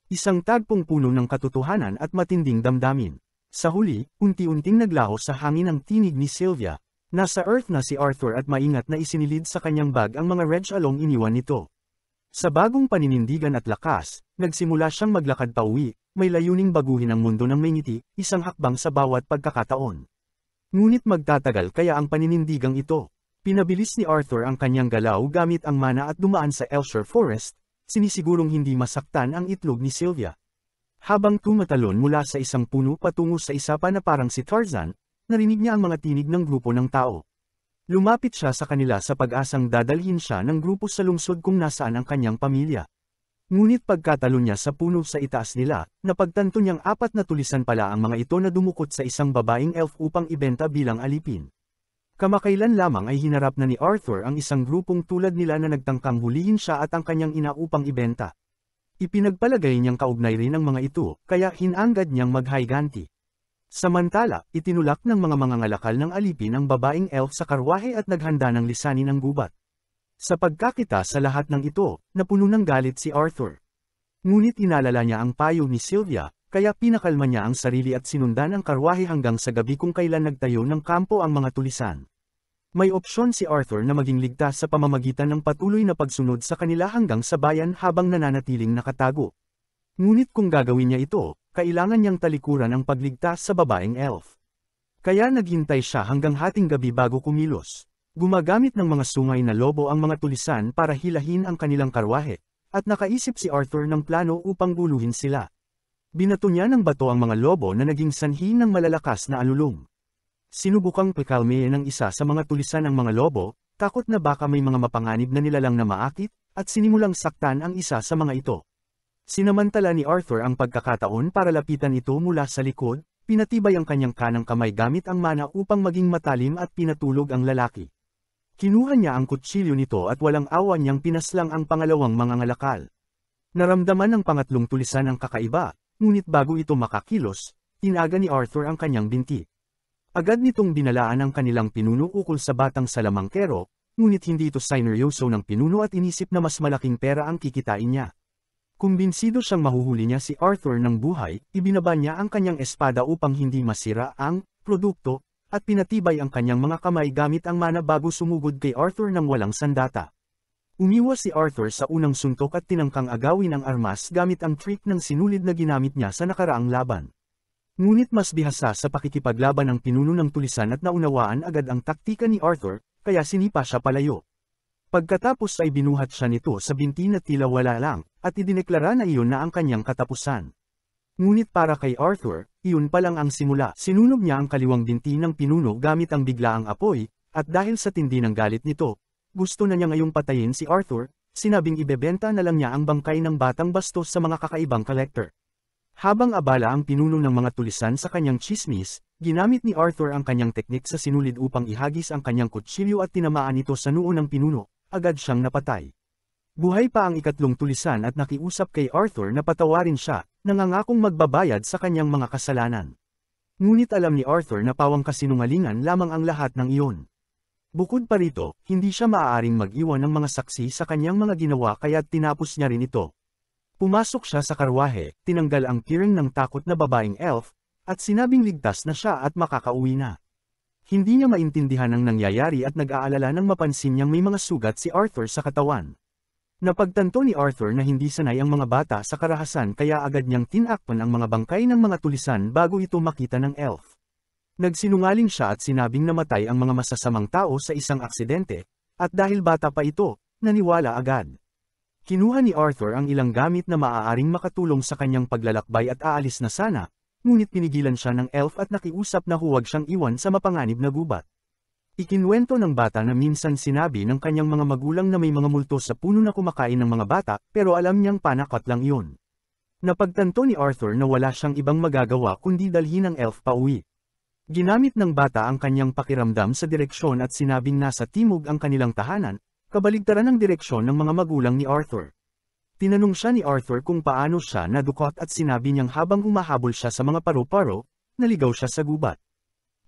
Isang tagpong puno ng katotohanan at matinding damdamin. Sa huli, unti-unting naglaho sa hangin ang tinig ni Sylvia. Nasa Earth na si Arthur at maingat na isinilid sa kanyang bag ang mga Reg Along iniwan nito. Sa bagong paninindigan at lakas, nagsimula siyang maglakad pauwi, may layuning baguhin ang mundo ng may ngiti, isang hakbang sa bawat pagkakataon. Ngunit magtatagal kaya ang paninindigang ito. Pinabilis ni Arthur ang kanyang galaw gamit ang mana at dumaan sa Elshire Forest, sinisigurong hindi masaktan ang itlog ni Sylvia. Habang tumatalon mula sa isang puno patungo sa isa pa na parang si Tarzan, narinig niya ang mga tinig ng grupo ng tao. Lumapit siya sa kanila sa pag-asang dadalhin siya ng grupo sa lungsod kung nasaan ang kanyang pamilya. Ngunit pagkatalon niya sa puno sa itaas nila, napagtanto niyang 4 na tulisan pala ang mga ito na dumukot sa isang babaeng elf upang ibenta bilang alipin. Kamakailan lamang ay hinarap na ni Arthur ang isang grupong tulad nila na nagtangkang hulihin siya at ang kanyang ina upang ibenta. Ipinagpalagay niyang kaugnay rin ang mga ito, kaya hinanggad niyang maghayganti. Samantala, itinulak ng mga mangangalakal ng alipin ang babaeng elf sa karwahe at naghanda ng lisanin ang gubat. Sa pagkakita sa lahat ng ito, napuno ng galit si Arthur. Ngunit inalala niya ang payo ni Sylvia, kaya pinakalma niya ang sarili at sinundan ang karwahe hanggang sa gabi kung kailan nagtayo ng kampo ang mga tulisan. May opsyon si Arthur na maging ligtas sa pamamagitan ng patuloy na pagsunod sa kanila hanggang sa bayan habang nananatiling nakatago. Ngunit kung gagawin niya ito, kailangan niyang talikuran ang pagligtas sa babaeng elf. Kaya naghintay siya hanggang hating gabi bago kumilos. Gumagamit ng mga sungay na lobo ang mga tulisan para hilahin ang kanilang karwahe, at nakaisip si Arthur ng plano upang guluhin sila. Binato niya ng bato ang mga lobo na naging sanhi ng malalakas na alulong. Sinubukang pakalmehin ng isa sa mga tulisan ang mga lobo, takot na baka may mga mapanganib na nilalang na maakit, at sinimulang saktan ang isa sa mga ito. Sinamantala ni Arthur ang pagkakataon para lapitan ito mula sa likod, pinatibay ang kanyang kanang kamay gamit ang mana upang maging matalim at pinatulog ang lalaki. Kinuha niya ang kutsilyo nito at walang awa niyang pinaslang ang pangalawang mga ngalakal. Naramdaman ng pangatlong tulisan ang kakaiba, ngunit bago ito makakilos, tinaga ni Arthur ang kanyang binti. Agad nitong binalaan ang kanilang pinuno ukol sa batang salamangkero, ngunit hindi ito sineryoso ng pinuno at inisip na mas malaking pera ang kikitain niya. Kumbinsido siyang mahuhuli niya si Arthur ng buhay, ibinaba niya ang kanyang espada upang hindi masira ang produkto, at pinatibay ang kanyang mga kamay gamit ang mana bago sumugod kay Arthur ng walang sandata. Umiwas si Arthur sa unang suntok at tinangkang agawin ang armas gamit ang trick ng sinulid na ginamit niya sa nakaraang laban. Ngunit mas bihasa sa pakikipaglaban ang pinuno ng tulisan at naunawaan agad ang taktika ni Arthur, kaya sinipa siya palayo. Pagkatapos ay binuhat siya nito sa binti na tila wala lang, at idineklara na iyon na ang kanyang katapusan. Ngunit para kay Arthur, iyon pa lang ang simula. Sinunog niya ang kaliwang binti ng pinuno gamit ang biglaang apoy, at dahil sa tindi ng galit nito, gusto na niya ngayong patayin si Arthur, sinabing ibebenta na lang niya ang bangkay ng batang bastos sa mga kakaibang collector. Habang abala ang pinuno ng mga tulisan sa kanyang chismis, ginamit ni Arthur ang kanyang teknik sa sinulid upang ihagis ang kanyang kutsilyo at tinamaan ito sa noo ng pinuno. Agad siyang napatay. Buhay pa ang ikatlong tulisan at nakiusap kay Arthur na patawarin siya, nangangakong magbabayad sa kanyang mga kasalanan. Ngunit alam ni Arthur na pawang kasinungalingan lamang ang lahat ng iyon. Bukod pa rito, hindi siya maaaring mag-iwan ng mga saksi sa kanyang mga ginawa kaya tinapos niya rin ito. Pumasok siya sa karwahe, tinanggal ang tiring ng takot na babaeng elf, at sinabing ligtas na siya at makakauwi na. Hindi niya maintindihan ang nangyayari at nag-aalala nang mapansin niyang may mga sugat si Arthur sa katawan. Napagtanto ni Arthur na hindi sanay ang mga bata sa karahasan kaya agad niyang tinakpan ang mga bangkay ng mga tulisan bago ito makita ng elf. Nagsinungaling siya at sinabing namatay ang mga masasamang tao sa isang aksidente, at dahil bata pa ito, naniwala agad. Kinuha ni Arthur ang ilang gamit na maaaring makatulong sa kanyang paglalakbay at aalis na sana, ngunit pinigilan siya ng elf at nakiusap na huwag siyang iwan sa mapanganib na gubat. Ikinwento ng bata na minsan sinabi ng kanyang mga magulang na may mga multo sa puno na kumakain ng mga bata, pero alam niyang panakot lang iyon. Napagtanto ni Arthur na wala siyang ibang magagawa kundi dalhin ang elf pauwi. Ginamit ng bata ang kanyang pakiramdam sa direksyon at sinabing nasa timog ang kanilang tahanan, kabaligtaran ng direksyon ng mga magulang ni Arthur. Tinanong siya ni Arthur kung paano siya nadukot at sinabi niyang habang humahabol siya sa mga paru-paro, naligaw siya sa gubat.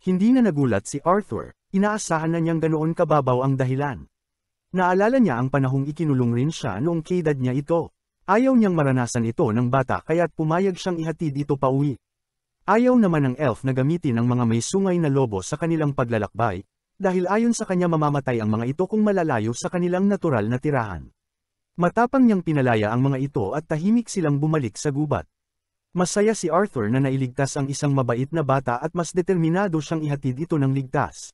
Hindi na nagulat si Arthur, inaasahan na niyang ganoon kababaw ang dahilan. Naalala niya ang panahong ikinulong rin siya noong kaedad niya ito. Ayaw niyang maranasan ito ng bata kaya't pumayag siyang ihatid ito pauwi. Ayaw naman ng elf na gamitin ang mga may sungay na lobo sa kanilang paglalakbay, dahil ayon sa kanya mamamatay ang mga ito kung malalayo sa kanilang natural na tirahan. Matapang niyang pinalaya ang mga ito at tahimik silang bumalik sa gubat. Masaya si Arthur na nailigtas ang isang mabait na bata at mas determinado siyang ihatid ito ng ligtas.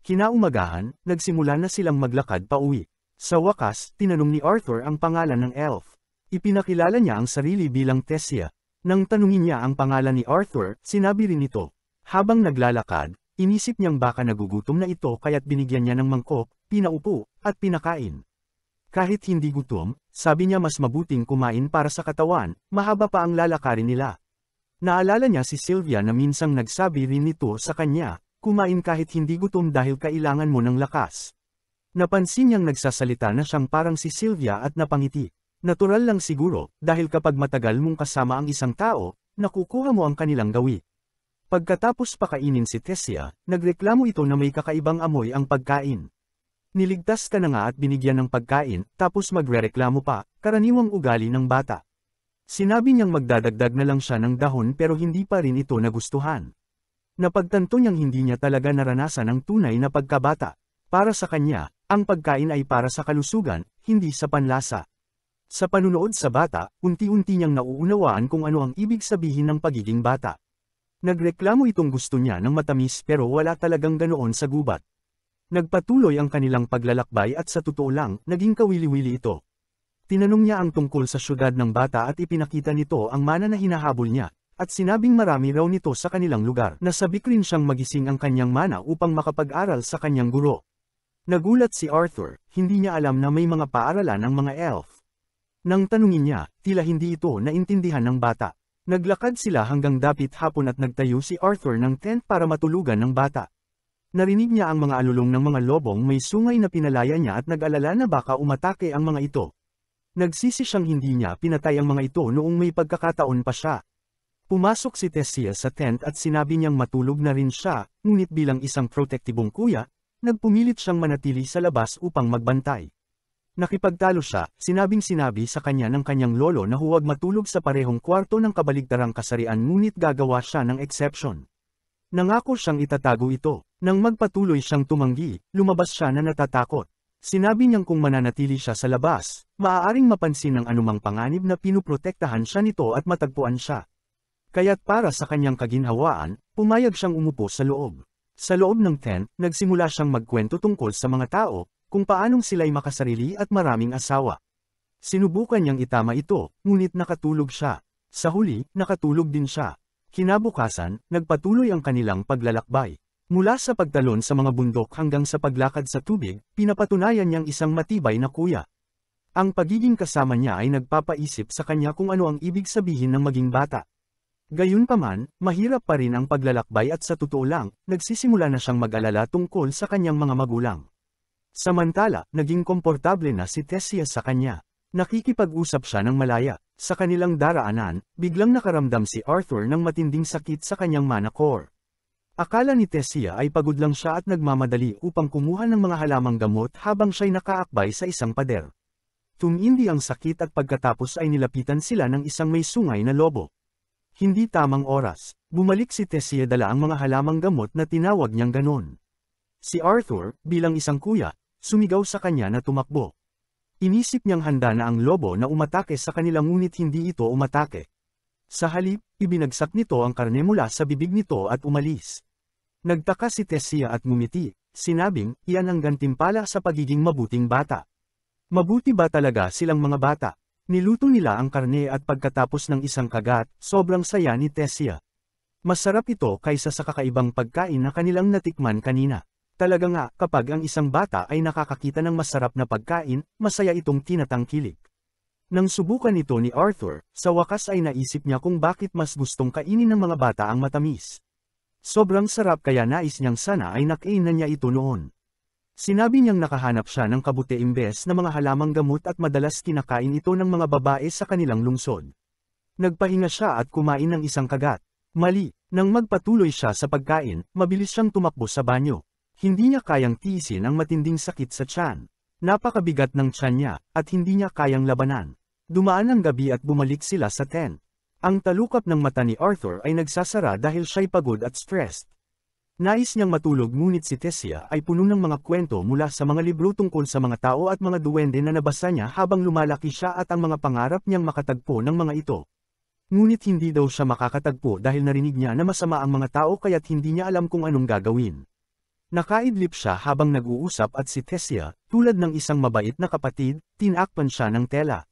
Kinaumagahan, nagsimula na silang maglakad pauwi. Sa wakas, tinanong ni Arthur ang pangalan ng elf. Ipinakilala niya ang sarili bilang Tessia. Nang tanungin niya ang pangalan ni Arthur, sinabi rin ito. Habang naglalakad, inisip niyang baka nagugutom na ito kaya't binigyan niya ng mangkok, pinaupo, at pinakain. Kahit hindi gutom, sabi niya mas mabuting kumain para sa katawan, mahaba pa ang lalakarin nila. Naalala niya si Sylvia na minsang nagsabi rin nito sa kanya, kumain kahit hindi gutom dahil kailangan mo ng lakas. Napansin niyang nagsasalita na siyang parang si Sylvia at napangiti. Natural lang siguro, dahil kapag matagal mong kasama ang isang tao, nakukuha mo ang kanilang gawi. Pagkatapos pakainin si Tessia, nagreklamo ito na may kakaibang amoy ang pagkain. Niligtas ka na nga at binigyan ng pagkain, tapos magrereklamo pa, karaniwang ugali ng bata. Sinabi niyang magdadagdag na lang siya ng dahon pero hindi pa rin ito nagustuhan. Napagtanto niyang hindi niya talaga naranasan ang tunay na pagkabata. Para sa kanya, ang pagkain ay para sa kalusugan, hindi sa panlasa. Sa panunood sa bata, unti-unti niyang nauunawaan kung ano ang ibig sabihin ng pagiging bata. Nagreklamo itong gusto niya ng matamis pero wala talagang ganoon sa gubat. Nagpatuloy ang kanilang paglalakbay at sa totoo lang, naging kawili-wili ito. Tinanong niya ang tungkol sa syudad ng bata at ipinakita nito ang mana na hinahabol niya, at sinabing marami raw nito sa kanilang lugar. Nasabik rin siyang magising ang kanyang mana upang makapag-aral sa kanyang guro. Nagulat si Arthur, hindi niya alam na may mga paaralan ang mga elf. Nang tanungin niya, tila hindi ito naintindihan ng bata. Naglakad sila hanggang dapit hapon at nagtayo si Arthur ng tent para matulugan ng bata. Narinig niya ang mga alulong ng mga lobong may sungay na pinalaya niya at nag-alala na baka umatake ang mga ito. Nagsisi siyang hindi niya pinatay ang mga ito noong may pagkakataon pa siya. Pumasok si Tessia sa tent at sinabi niyang matulog na rin siya, ngunit bilang isang protektibong kuya, nagpumilit siyang manatili sa labas upang magbantay. Nakipagtalo siya, sinabi sa kanya ng kanyang lolo na huwag matulog sa parehong kwarto ng kabaligtarang kasarian ngunit gagawa siya ng exception. Nangako siyang itatago ito. Nang magpatuloy siyang tumanggi, lumabas siya na natatakot. Sinabi niyang kung mananatili siya sa labas, maaaring mapansin ng anumang panganib na pinuprotektahan siya nito at matagpuan siya. Kaya't para sa kanyang kaginhawaan, pumayag siyang umupo sa loob. Sa loob ng tent, nagsimula siyang magkwento tungkol sa mga tao, kung paanong sila'y makasarili at maraming asawa. Sinubukan niyang itama ito, ngunit nakatulog siya. Sa huli, nakatulog din siya. Kinabukasan, nagpatuloy ang kanilang paglalakbay. Mula sa pagtalon sa mga bundok hanggang sa paglakad sa tubig, pinapatunayan niyang isang matibay na kuya. Ang pagiging kasama niya ay nagpapaisip sa kanya kung ano ang ibig sabihin ng maging bata. Gayunpaman, mahirap pa rin ang paglalakbay at sa totoo lang, nagsisimula na siyang mag-alala tungkol sa kanyang mga magulang. Samantala, naging komportable na si Tessia sa kanya. Nakikipag-usap siya ng malaya. Sa kanilang daraanan, biglang nakaramdam si Arthur ng matinding sakit sa kanyang mana core. Akala ni Tessia ay pagod lang siya at nagmamadali upang kumuha ng mga halamang gamot habang siya'y nakaakbay sa isang pader. Tumindi ang sakit at pagkatapos ay nilapitan sila ng isang may sungay na lobo. Hindi tamang oras, bumalik si Tessia dala ang mga halamang gamot na tinawag niyang ganon. Si Arthur, bilang isang kuya, sumigaw sa kanya na tumakbo. Inisip niyang handa na ang lobo na umatake sa kanila ngunit hindi ito umatake. Sa halip, ibinagsak nito ang karne mula sa bibig nito at umalis. Nagtaka si Tessia at ngumiti, sinabing, iyan ang gantimpala sa pagiging mabuting bata. Mabuti ba talaga silang mga bata? Niluto nila ang karne at pagkatapos ng isang kagat, sobrang saya ni Tessia. Masarap ito kaysa sa kakaibang pagkain na kanilang natikman kanina. Talaga nga, kapag ang isang bata ay nakakakita ng masarap na pagkain, masaya itong tinatangkilik. Nang subukan ito ni Arthur, sa wakas ay naisip niya kung bakit mas gustong kainin ng mga bata ang matamis. Sobrang sarap kaya nais niyang sana ay nakainan niya ito noon. Sinabi niyang nakahanap siya ng kabute imbes na mga halamang gamot at madalas kinakain ito ng mga babae sa kanilang lungsod. Nagpahinga siya at kumain ng isang kagat. Mali, nang magpatuloy siya sa pagkain, mabilis siyang tumakbo sa banyo. Hindi niya kayang tiisin ang matinding sakit sa tiyan. Napakabigat ng tiyan niya, at hindi niya kayang labanan. Dumaan ang gabi at bumalik sila sa tent. Ang talukap ng mata ni Arthur ay nagsasara dahil siya'y pagod at stressed. Nais niyang matulog ngunit si Tessia ay puno ng mga kwento mula sa mga libro tungkol sa mga tao at mga duwende na nabasa niya habang lumalaki siya at ang mga pangarap niyang makatagpo ng mga ito. Ngunit hindi daw siya makakatagpo dahil narinig niya na masama ang mga tao kaya't hindi niya alam kung anong gagawin. Nakaidlip siya habang nag-uusap at si Tessia, tulad ng isang mabait na kapatid, tinakpan siya ng tela.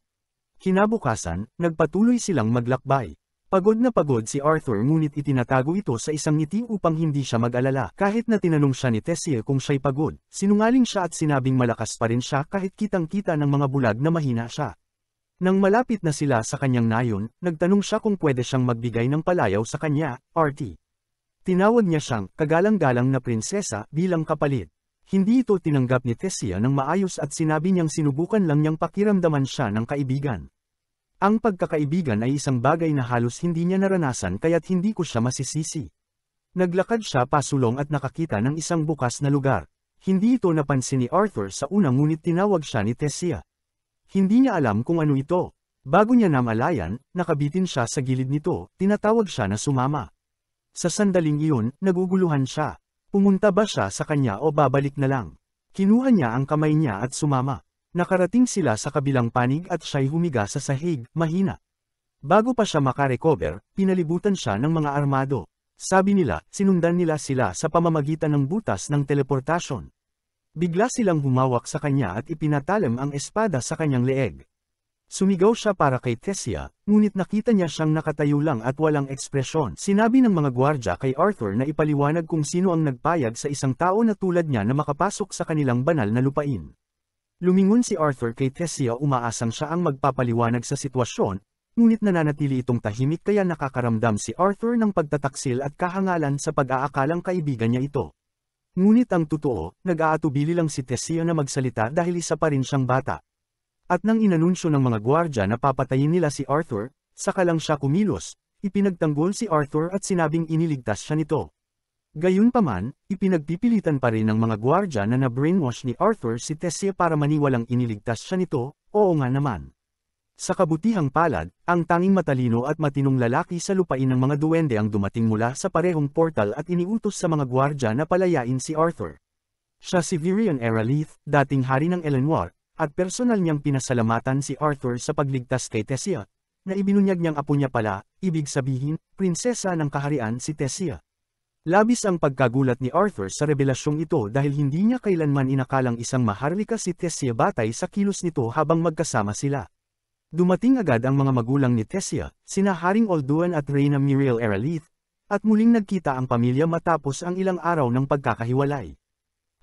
Kinabukasan, nagpatuloy silang maglakbay. Pagod na pagod si Arthur ngunit itinatago ito sa isang ngiti upang hindi siya mag-alala. Kahit na tinanong siya ni Tessia kung siya'y pagod, sinungaling siya at sinabing malakas pa rin siya kahit kitang-kita ng mga bulag na mahina siya. Nang malapit na sila sa kanyang nayon, nagtanong siya kung pwede siyang magbigay ng palayaw sa kanya, Artie. Tinawag niya siyang kagalang-galang na prinsesa bilang kapalit. Hindi ito tinanggap ni Tessia ng maayos at sinabi niyang sinubukan lang niyang pakiramdaman siya ng kaibigan. Ang pagkakaibigan ay isang bagay na halos hindi niya naranasan kaya't hindi ko siya masisisi. Naglakad siya pasulong at nakakita ng isang bukas na lugar. Hindi ito napansin ni Arthur sa una ngunit tinawag siya ni Tessia. Hindi niya alam kung ano ito. Bago niya namalayan, nakabitin siya sa gilid nito, tinatawag siya na sumama. Sa sandaling iyon, naguguluhan siya. Pumunta ba siya sa kanya o babalik na lang? Kinuha niya ang kamay niya at sumama. Nakarating sila sa kabilang panig at siya'y humiga sa sahig, mahina. Bago pa siya makarecover, pinalibutan siya ng mga armado. Sabi nila, sinundan nila sila sa pamamagitan ng butas ng teleportasyon. Bigla silang humawak sa kanya at ipinatalim ang espada sa kanyang leeg. Sumigaw siya para kay Tessia, ngunit nakita niya siyang nakatayo lang at walang ekspresyon. Sinabi ng mga gwardya kay Arthur na ipaliwanag kung sino ang nagpayag sa isang tao na tulad niya na makapasok sa kanilang banal na lupain. Lumingon si Arthur kay Tessia, umaasang siya ang magpapaliwanag sa sitwasyon, ngunit nananatili itong tahimik kaya nakakaramdam si Arthur ng pagtataksil at kahangalan sa pag-aakalang kaibigan niya ito. Ngunit ang totoo, nag-aatubili lang si Tessia na magsalita dahil isa pa rin siyang bata. At nang inanunsyo ng mga gwardya na papatayin nila si Arthur, saka lang siya kumilos, ipinagtanggol si Arthur at sinabing iniligtas siya nito. Gayunpaman, ipinagpipilitan pa rin ng mga gwardya na na-brainwash ni Arthur si Tessia para maniwalang iniligtas siya nito, oo nga naman. Sa kabutihang palad, ang tanging matalino at matinong lalaki sa lupain ng mga duwende ang dumating mula sa parehong portal at iniutos sa mga gwardya na palayain si Arthur. Siya si Virion Eralith, dating hari ng Eleanor, at personal niyang pinasalamatan si Arthur sa pagligtas kay Tessia, na ibinunyag niyang apo niya pala, ibig sabihin, prinsesa ng kaharian si Tessia. Labis ang pagkagulat ni Arthur sa revelasyong ito dahil hindi niya kailanman inakalang isang maharlika si Tessia batay sa kilos nito habang magkasama sila. Dumating agad ang mga magulang ni Tessia, sina Haring Olduan at Reyna Miriel Eralith, at muling nagkita ang pamilya matapos ang ilang araw ng pagkakahiwalay.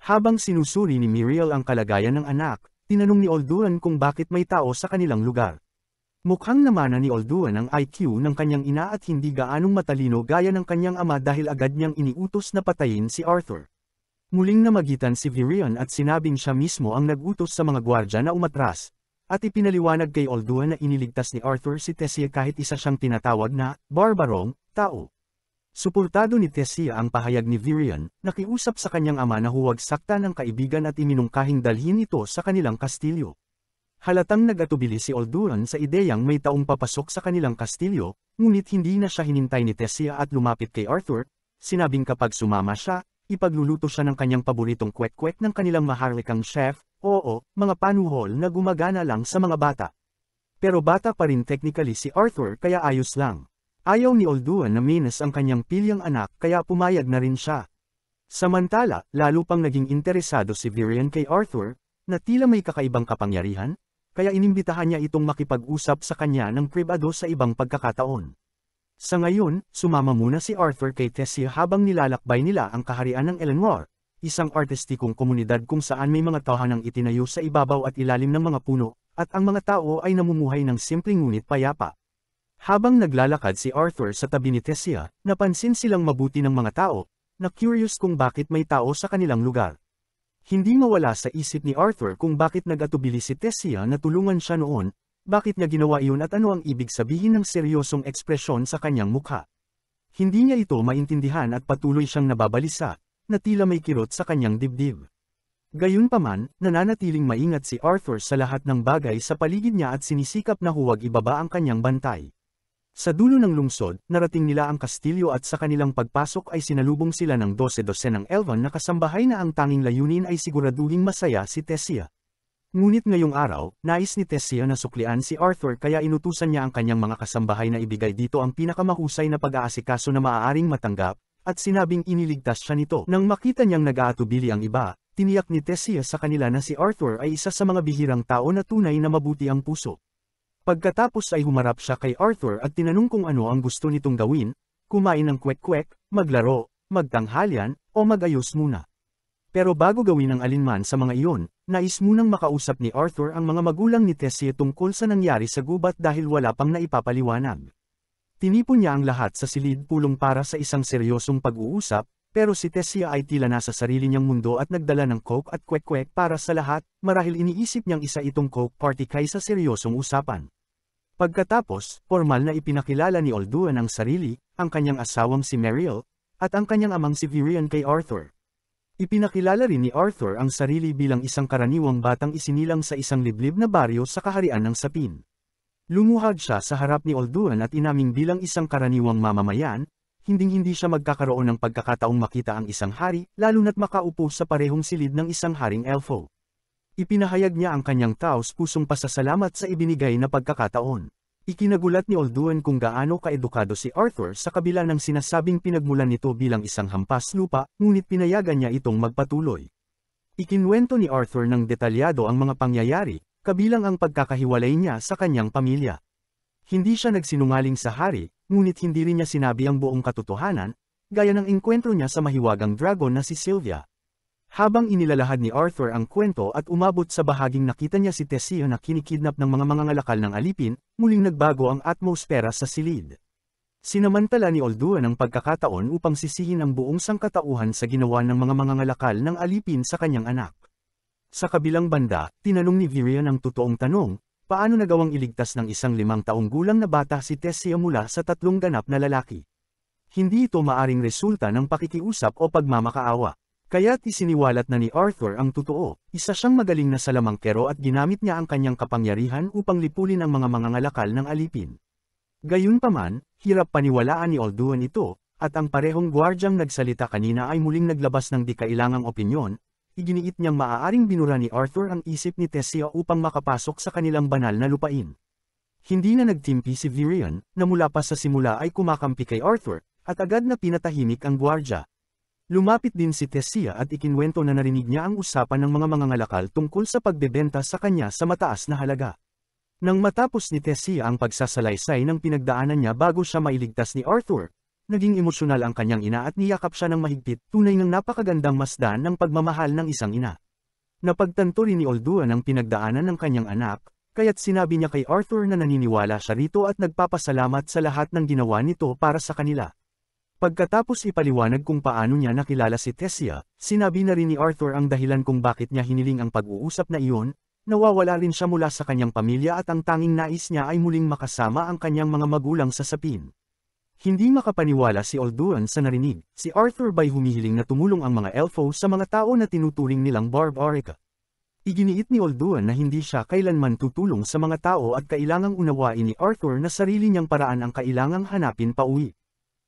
Habang sinusuri ni Miriel ang kalagayan ng anak, tinanong ni Olduan kung bakit may tao sa kanilang lugar. Mukhang namana ni Olduan ang IQ ng kanyang ina at hindi gaanong matalino gaya ng kanyang ama dahil agad niyang iniutos na patayin si Arthur. Muling namagitan si Virion at sinabing siya mismo ang nag-utos sa mga gwardya na umatras. At ipinaliwanag kay Olduan na iniligtas ni Arthur si Tessia kahit isa siyang tinatawag na barbarong tao. Suportado ni Tessia ang pahayag ni Virion, nakiusap sa kanyang ama na huwag saktan ng kaibigan at iminungkahing dalhin ito sa kanilang kastilyo. Halatang nag-atubili si Olduan sa ideyang may taong papasok sa kanilang kastilyo, ngunit hindi na siya hinintay ni Tessia at lumapit kay Arthur, sinabing kapag sumama siya, ipagluluto siya ng kanyang paboritong kwek-kwek ng kanilang maharlikang chef. Oo, mga panuhol na gumagana lang sa mga bata. Pero bata pa rin technically si Arthur kaya ayos lang. Ayaw ni Olduan na minas ang kanyang pilyang anak kaya pumayag na rin siya. Samantala, lalo pang naging interesado si Virion kay Arthur, na tila may kakaibang kapangyarihan, kaya inimbitahan niya itong makipag-usap sa kanya ng pribado sa ibang pagkakataon. Sa ngayon, sumama muna si Arthur kay Tessia habang nilalakbay nila ang kaharian ng Eleanor. Isang artistikong komunidad kung saan may mga tahanang itinayo sa ibabaw at ilalim ng mga puno, at ang mga tao ay namumuhay ng simpleng ngunit payapa. Habang naglalakad si Arthur sa tabi ni Tessia, napansin silang mabuti ng mga tao, na curious kung bakit may tao sa kanilang lugar. Hindi mawala sa isip ni Arthur kung bakit nag-atubili si Tessia na tulungan siya noon, bakit niya ginawa iyon at ano ang ibig sabihin ng seryosong ekspresyon sa kanyang mukha. Hindi niya ito maintindihan at patuloy siyang nababalisa, na tila may kirot sa kanyang dibdib. Gayunpaman, nananatiling maingat si Arthur sa lahat ng bagay sa paligid niya at sinisikap na huwag ibaba ang kanyang bantay. Sa dulo ng lungsod, narating nila ang kastilyo at sa kanilang pagpasok ay sinalubong sila ng 12 ng Elven na kasambahay na ang tanging layunin ay siguraduhing masaya si Tessia. Ngunit ngayong araw, nais ni Tessia na suklian si Arthur kaya inutusan niya ang kanyang mga kasambahay na ibigay dito ang pinakamahusay na pag-aasikaso na maaaring matanggap, at sinabing iniligtas siya nito. Nang makita niyang nag-aatubili ang iba, tiniyak ni Tessia sa kanila na si Arthur ay isa sa mga bihirang tao na tunay na mabuti ang puso. Pagkatapos ay humarap siya kay Arthur at tinanong kung ano ang gusto nitong gawin, kumain ng kwek-kwek, maglaro, magtanghalian, o mag-ayos muna. Pero bago gawin ang alinman sa mga iyon, nais munang makausap ni Arthur ang mga magulang ni Tessia tungkol sa nangyari sa gubat dahil wala pang naipapaliwanag. Tinipon niya ang lahat sa silid pulong para sa isang seryosong pag-uusap, pero si Tessia ay tila nasa sarili niyang mundo at nagdala ng coke at kwek-kwek para sa lahat, marahil iniisip niyang isa itong coke party kaysa seryosong usapan. Pagkatapos, formal na ipinakilala ni Olduan ang sarili, ang kanyang asawang si Miriel, at ang kanyang amang si Virion kay Arthur. Ipinakilala rin ni Arthur ang sarili bilang isang karaniwang batang isinilang sa isang liblib na baryo sa kaharian ng Sapin. Lumuhad siya sa harap ni Olduan at inaming bilang isang karaniwang mamamayan, hinding-hindi siya magkakaroon ng pagkakataong makita ang isang hari, lalo na't makaupo sa parehong silid ng isang haring elfo. Ipinahayag niya ang kanyang taos-pusong pasasalamat sa ibinigay na pagkakataon. Ikinagulat ni Olduan kung gaano kaedukado si Arthur sa kabila ng sinasabing pinagmulan nito bilang isang hampas lupa, ngunit pinayagan niya itong magpatuloy. Ikinwento ni Arthur ng detalyado ang mga pangyayari, kabilang ang pagkakahiwalay niya sa kanyang pamilya. Hindi siya nagsinungaling sa hari, ngunit hindi rin niya sinabi ang buong katotohanan, gaya ng engkwentro niya sa mahiwagang dragon na si Sylvia. Habang inilalahad ni Arthur ang kwento at umabot sa bahaging nakita niya si Tessia na kinikidnap ng mga mangangalakal ng alipin, muling nagbago ang atmosfera sa silid. Sinamantala ni Olduan ang pagkakataon upang sisihin ang buong sangkatauhan sa ginawa ng mga mangangalakal ng alipin sa kanyang anak. Sa kabilang banda, tinanong ni Virian ang totoong tanong, paano nagawang iligtas ng isang 5 taong gulang na bata si Tessia mula sa 3 ganap na lalaki? Hindi ito maaring resulta ng pakikiusap o pagmamakaawa. Kaya't isiniwalat na ni Arthur ang totoo, isa siyang magaling na salamangkero at ginamit niya ang kanyang kapangyarihan upang lipulin ang mga mangangalakal ng alipin. Gayunpaman, hirap paniwalaan ni Olduan ito, at ang parehong gwardyang nagsalita kanina ay muling naglabas ng di kailangang opinyon, iginiit niyang maaaring binura ni Arthur ang isip ni Tessia upang makapasok sa kanilang banal na lupain. Hindi na nagtimpi si Virian, na mula pa sa simula ay kumakampi kay Arthur, at agad na pinatahimik ang gwardya. Lumapit din si Tessia at ikinwento na narinig niya ang usapan ng mga mangangalakal tungkol sa pagbebenta sa kanya sa mataas na halaga. Nang matapos ni Tessia ang pagsasalaysay ng pinagdaanan niya bago siya mailigtas ni Arthur, naging emosyonal ang kanyang ina at niyakap siya ng mahigpit, tunay ng napakagandang masdan ng pagmamahal ng isang ina. Napagtanto rin ni Olduan ang pinagdaanan ng kanyang anak, kaya't sinabi niya kay Arthur na naniniwala siya rito at nagpapasalamat sa lahat ng ginawa nito para sa kanila. Pagkatapos ipaliwanag kung paano niya nakilala si Tessia, sinabi na rin ni Arthur ang dahilan kung bakit niya hiniling ang pag-uusap na iyon, nawawala rin siya mula sa kanyang pamilya at ang tanging nais niya ay muling makasama ang kanyang mga magulang sa sapin. Hindi makapaniwala si Olduan sa narinig, si Arthur ba'y humihiling na tumulong ang mga elfo sa mga tao na tinuturing nilang barbaric. Iginiit ni Olduan na hindi siya kailanman tutulong sa mga tao at kailangang unawain ni Arthur na sarili niyang paraan ang kailangang hanapin pauwi.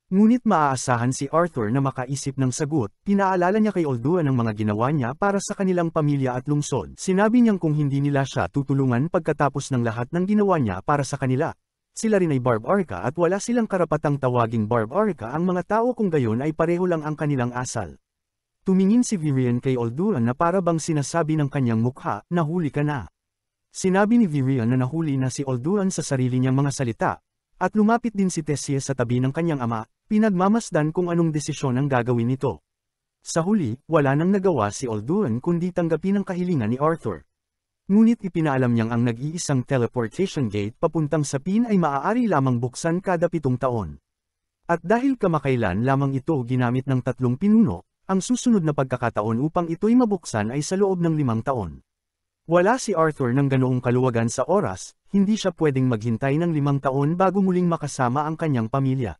Ngunit maaasahan si Arthur na makaisip ng sagot, pinaalala niya kay Olduan ang mga ginawa niya para sa kanilang pamilya at lungsod. Sinabi niyang kung hindi nila siya tutulungan pagkatapos ng lahat ng ginawa niya para sa kanila, sila rin ay barbarica at wala silang karapatang tawaging barbarica ang mga tao kung gayon ay pareho lang ang kanilang asal. Tumingin si Virian kay Olduan na para bang sinasabi ng kanyang mukha, nahuli ka na. Sinabi ni Virian na nahuli na si Olduan sa sarili niyang mga salita, at lumapit din si Tessia sa tabi ng kanyang ama, pinagmamasdan kung anong desisyon ang gagawin nito. Sa huli, wala nang nagawa si Olduan kundi tanggapin ang kahilingan ni Arthur. Ngunit ipinaalam niyang ang nag-iisang teleportation gate papuntang sapin ay maaari lamang buksan kada 7 taon. At dahil kamakailan lamang ito ginamit ng 3 pinuno, ang susunod na pagkakataon upang ito'y mabuksan ay sa loob ng 5 taon. Wala si Arthur ng ganoong kaluwagan sa oras, hindi siya pwedeng maghintay ng 5 taon bago muling makasama ang kanyang pamilya.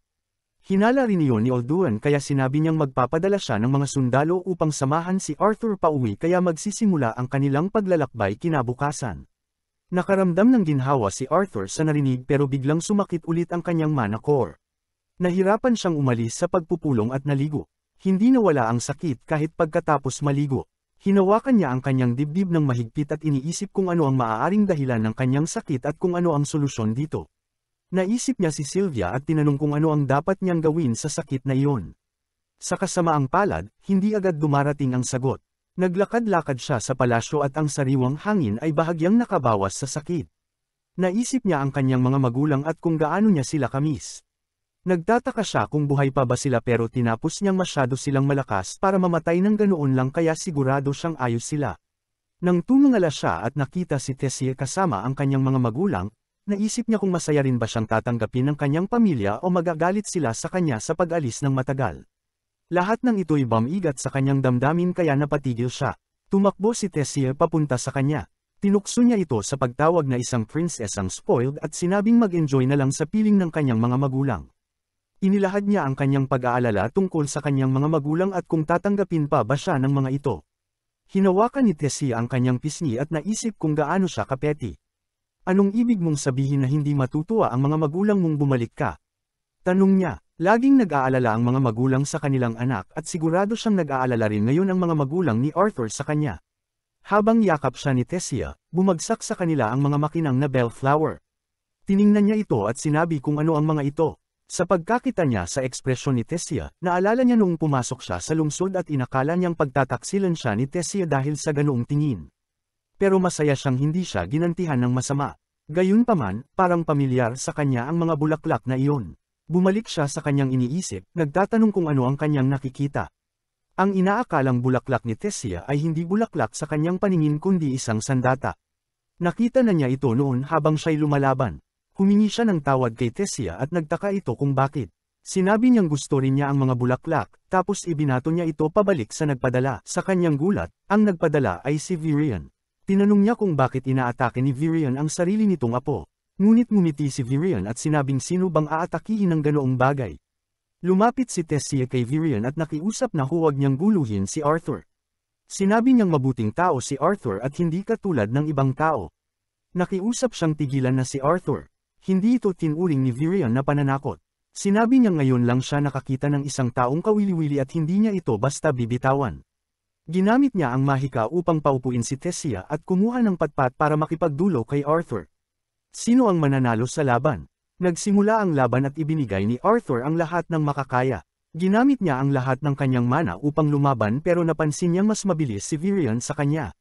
Hinala rin iyon ni Olduan kaya sinabi niyang magpapadala siya ng mga sundalo upang samahan si Arthur pauwi kaya magsisimula ang kanilang paglalakbay kinabukasan. Nakaramdam ng ginhawa si Arthur sa narinig pero biglang sumakit ulit ang kanyang mana core. Nahirapan siyang umalis sa pagpupulong at naligo. Hindi nawala ang sakit kahit pagkatapos maligo. Hinawakan niya ang kanyang dibdib ng mahigpit at iniisip kung ano ang maaaring dahilan ng kanyang sakit at kung ano ang solusyon dito. Naisip niya si Sylvia at tinanong kung ano ang dapat niyang gawin sa sakit na iyon. Sa kasamaang palad, hindi agad dumarating ang sagot. Naglakad-lakad siya sa palasyo at ang sariwang hangin ay bahagyang nakabawas sa sakit. Naisip niya ang kanyang mga magulang at kung gaano niya sila kamiss. Nagtataka siya kung buhay pa ba sila pero tinapos niyang masyado silang malakas para mamatay ng ganoon lang kaya sigurado siyang ayos sila. Nang tumingala siya at nakita si Tessia kasama ang kanyang mga magulang, naisip niya kung masaya rin ba siyang tatanggapin ng kanyang pamilya o magagalit sila sa kanya sa pag-alis ng matagal. Lahat ng ito'y bumigat sa kanyang damdamin kaya napatigil siya. Tumakbo si Tessia papunta sa kanya. Tinukso niya ito sa pagtawag na isang princess ang spoiled at sinabing mag-enjoy na lang sa piling ng kanyang mga magulang. Inilahad niya ang kanyang pag-aalala tungkol sa kanyang mga magulang at kung tatanggapin pa ba siya ng mga ito. Hinawakan ni Tessia ang kanyang pisngi at naisip kung gaano siya kapeti. Anong ibig mong sabihin na hindi matutuwa ang mga magulang mong bumalik ka? Tanong niya, laging nag-aalala ang mga magulang sa kanilang anak at sigurado siyang nag-aalala rin ngayon ang mga magulang ni Arthur sa kanya. Habang yakap siya ni Tessia, bumagsak sa kanila ang mga makinang na bellflower. Tiningnan niya ito at sinabi kung ano ang mga ito. Sa pagkakita niya sa ekspresyon ni Tessia, naalala niya noong pumasok siya sa lungsod at inakala niyang pagtataksilan siya ni Tessia dahil sa ganoong tingin. Pero masaya siyang hindi siya ginantihan ng masama. Gayunpaman, parang pamilyar sa kanya ang mga bulaklak na iyon. Bumalik siya sa kanyang iniisip, nagtatanong kung ano ang kanyang nakikita. Ang inaakalang bulaklak ni Tessia ay hindi bulaklak sa kanyang paningin kundi isang sandata. Nakita na niya ito noon habang siya'y lumalaban. Humingi siya ng tawad kay Tessia at nagtaka ito kung bakit. Sinabi niyang gusto rin niya ang mga bulaklak, tapos ibinato niya ito pabalik sa nagpadala. Sa kanyang gulat, ang nagpadala ay si Virion. Tinanong niya kung bakit inaatake ni Virion ang sarili nitong apo. Ngunit ngumiti si Virion at sinabing sino bang aatakihin ng ganoong bagay. Lumapit si Tessia kay Virion at nakiusap na huwag niyang guluhin si Arthur. Sinabi niyang mabuting tao si Arthur at hindi katulad ng ibang tao. Nakiusap siyang tigilan na si Arthur. Hindi ito tinuring ni Virion na pananakot. Sinabi niya ngayon lang siya nakakita ng isang taong kawili-wili at hindi niya ito basta bibitawan. Ginamit niya ang mahika upang paupuin si Tessia at kumuha ng patpat para makipagdulo kay Arthur. Sino ang mananalo sa laban? Nagsimula ang laban at ibinigay ni Arthur ang lahat ng makakaya. Ginamit niya ang lahat ng kanyang mana upang lumaban pero napansin niyang mas mabilis si Virion sa kanya.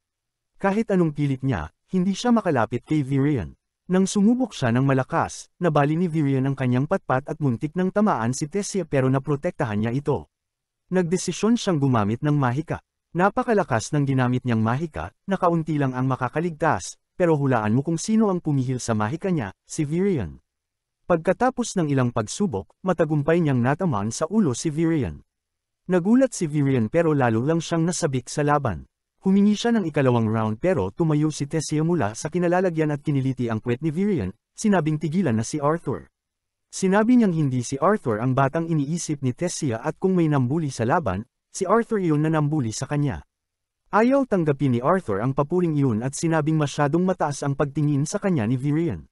Kahit anong pilit niya, hindi siya makalapit kay Virion. Nang sumubok siya ng malakas, nabali ni Virion ang kanyang patpat at muntik ng tamaan si Tessia pero naprotektahan niya ito. Nagdesisyon siyang gumamit ng mahika. Napakalakas ng ginamit niyang mahika, nakaunti lang ang makakaligtas, pero hulaan mo kung sino ang pumihil sa mahika niya, si Virion. Pagkatapos ng ilang pagsubok, matagumpay niyang natamaan sa ulo si Virion. Nagulat si Virion pero lalo lang siyang nasabik sa laban. Humingi siya ng ikalawang round pero tumayo si Tessia mula sa kinalalagyan at kiniliti ang puwet ni Virion, sinabing tigilan na si Arthur. Sinabi niyang hindi si Arthur ang batang iniisip ni Tessia at kung may nambuli sa laban, si Arthur iyon na nambuli sa kanya. Ayaw tanggapin ni Arthur ang papuring iyon at sinabing masyadong mataas ang pagtingin sa kanya ni Virion.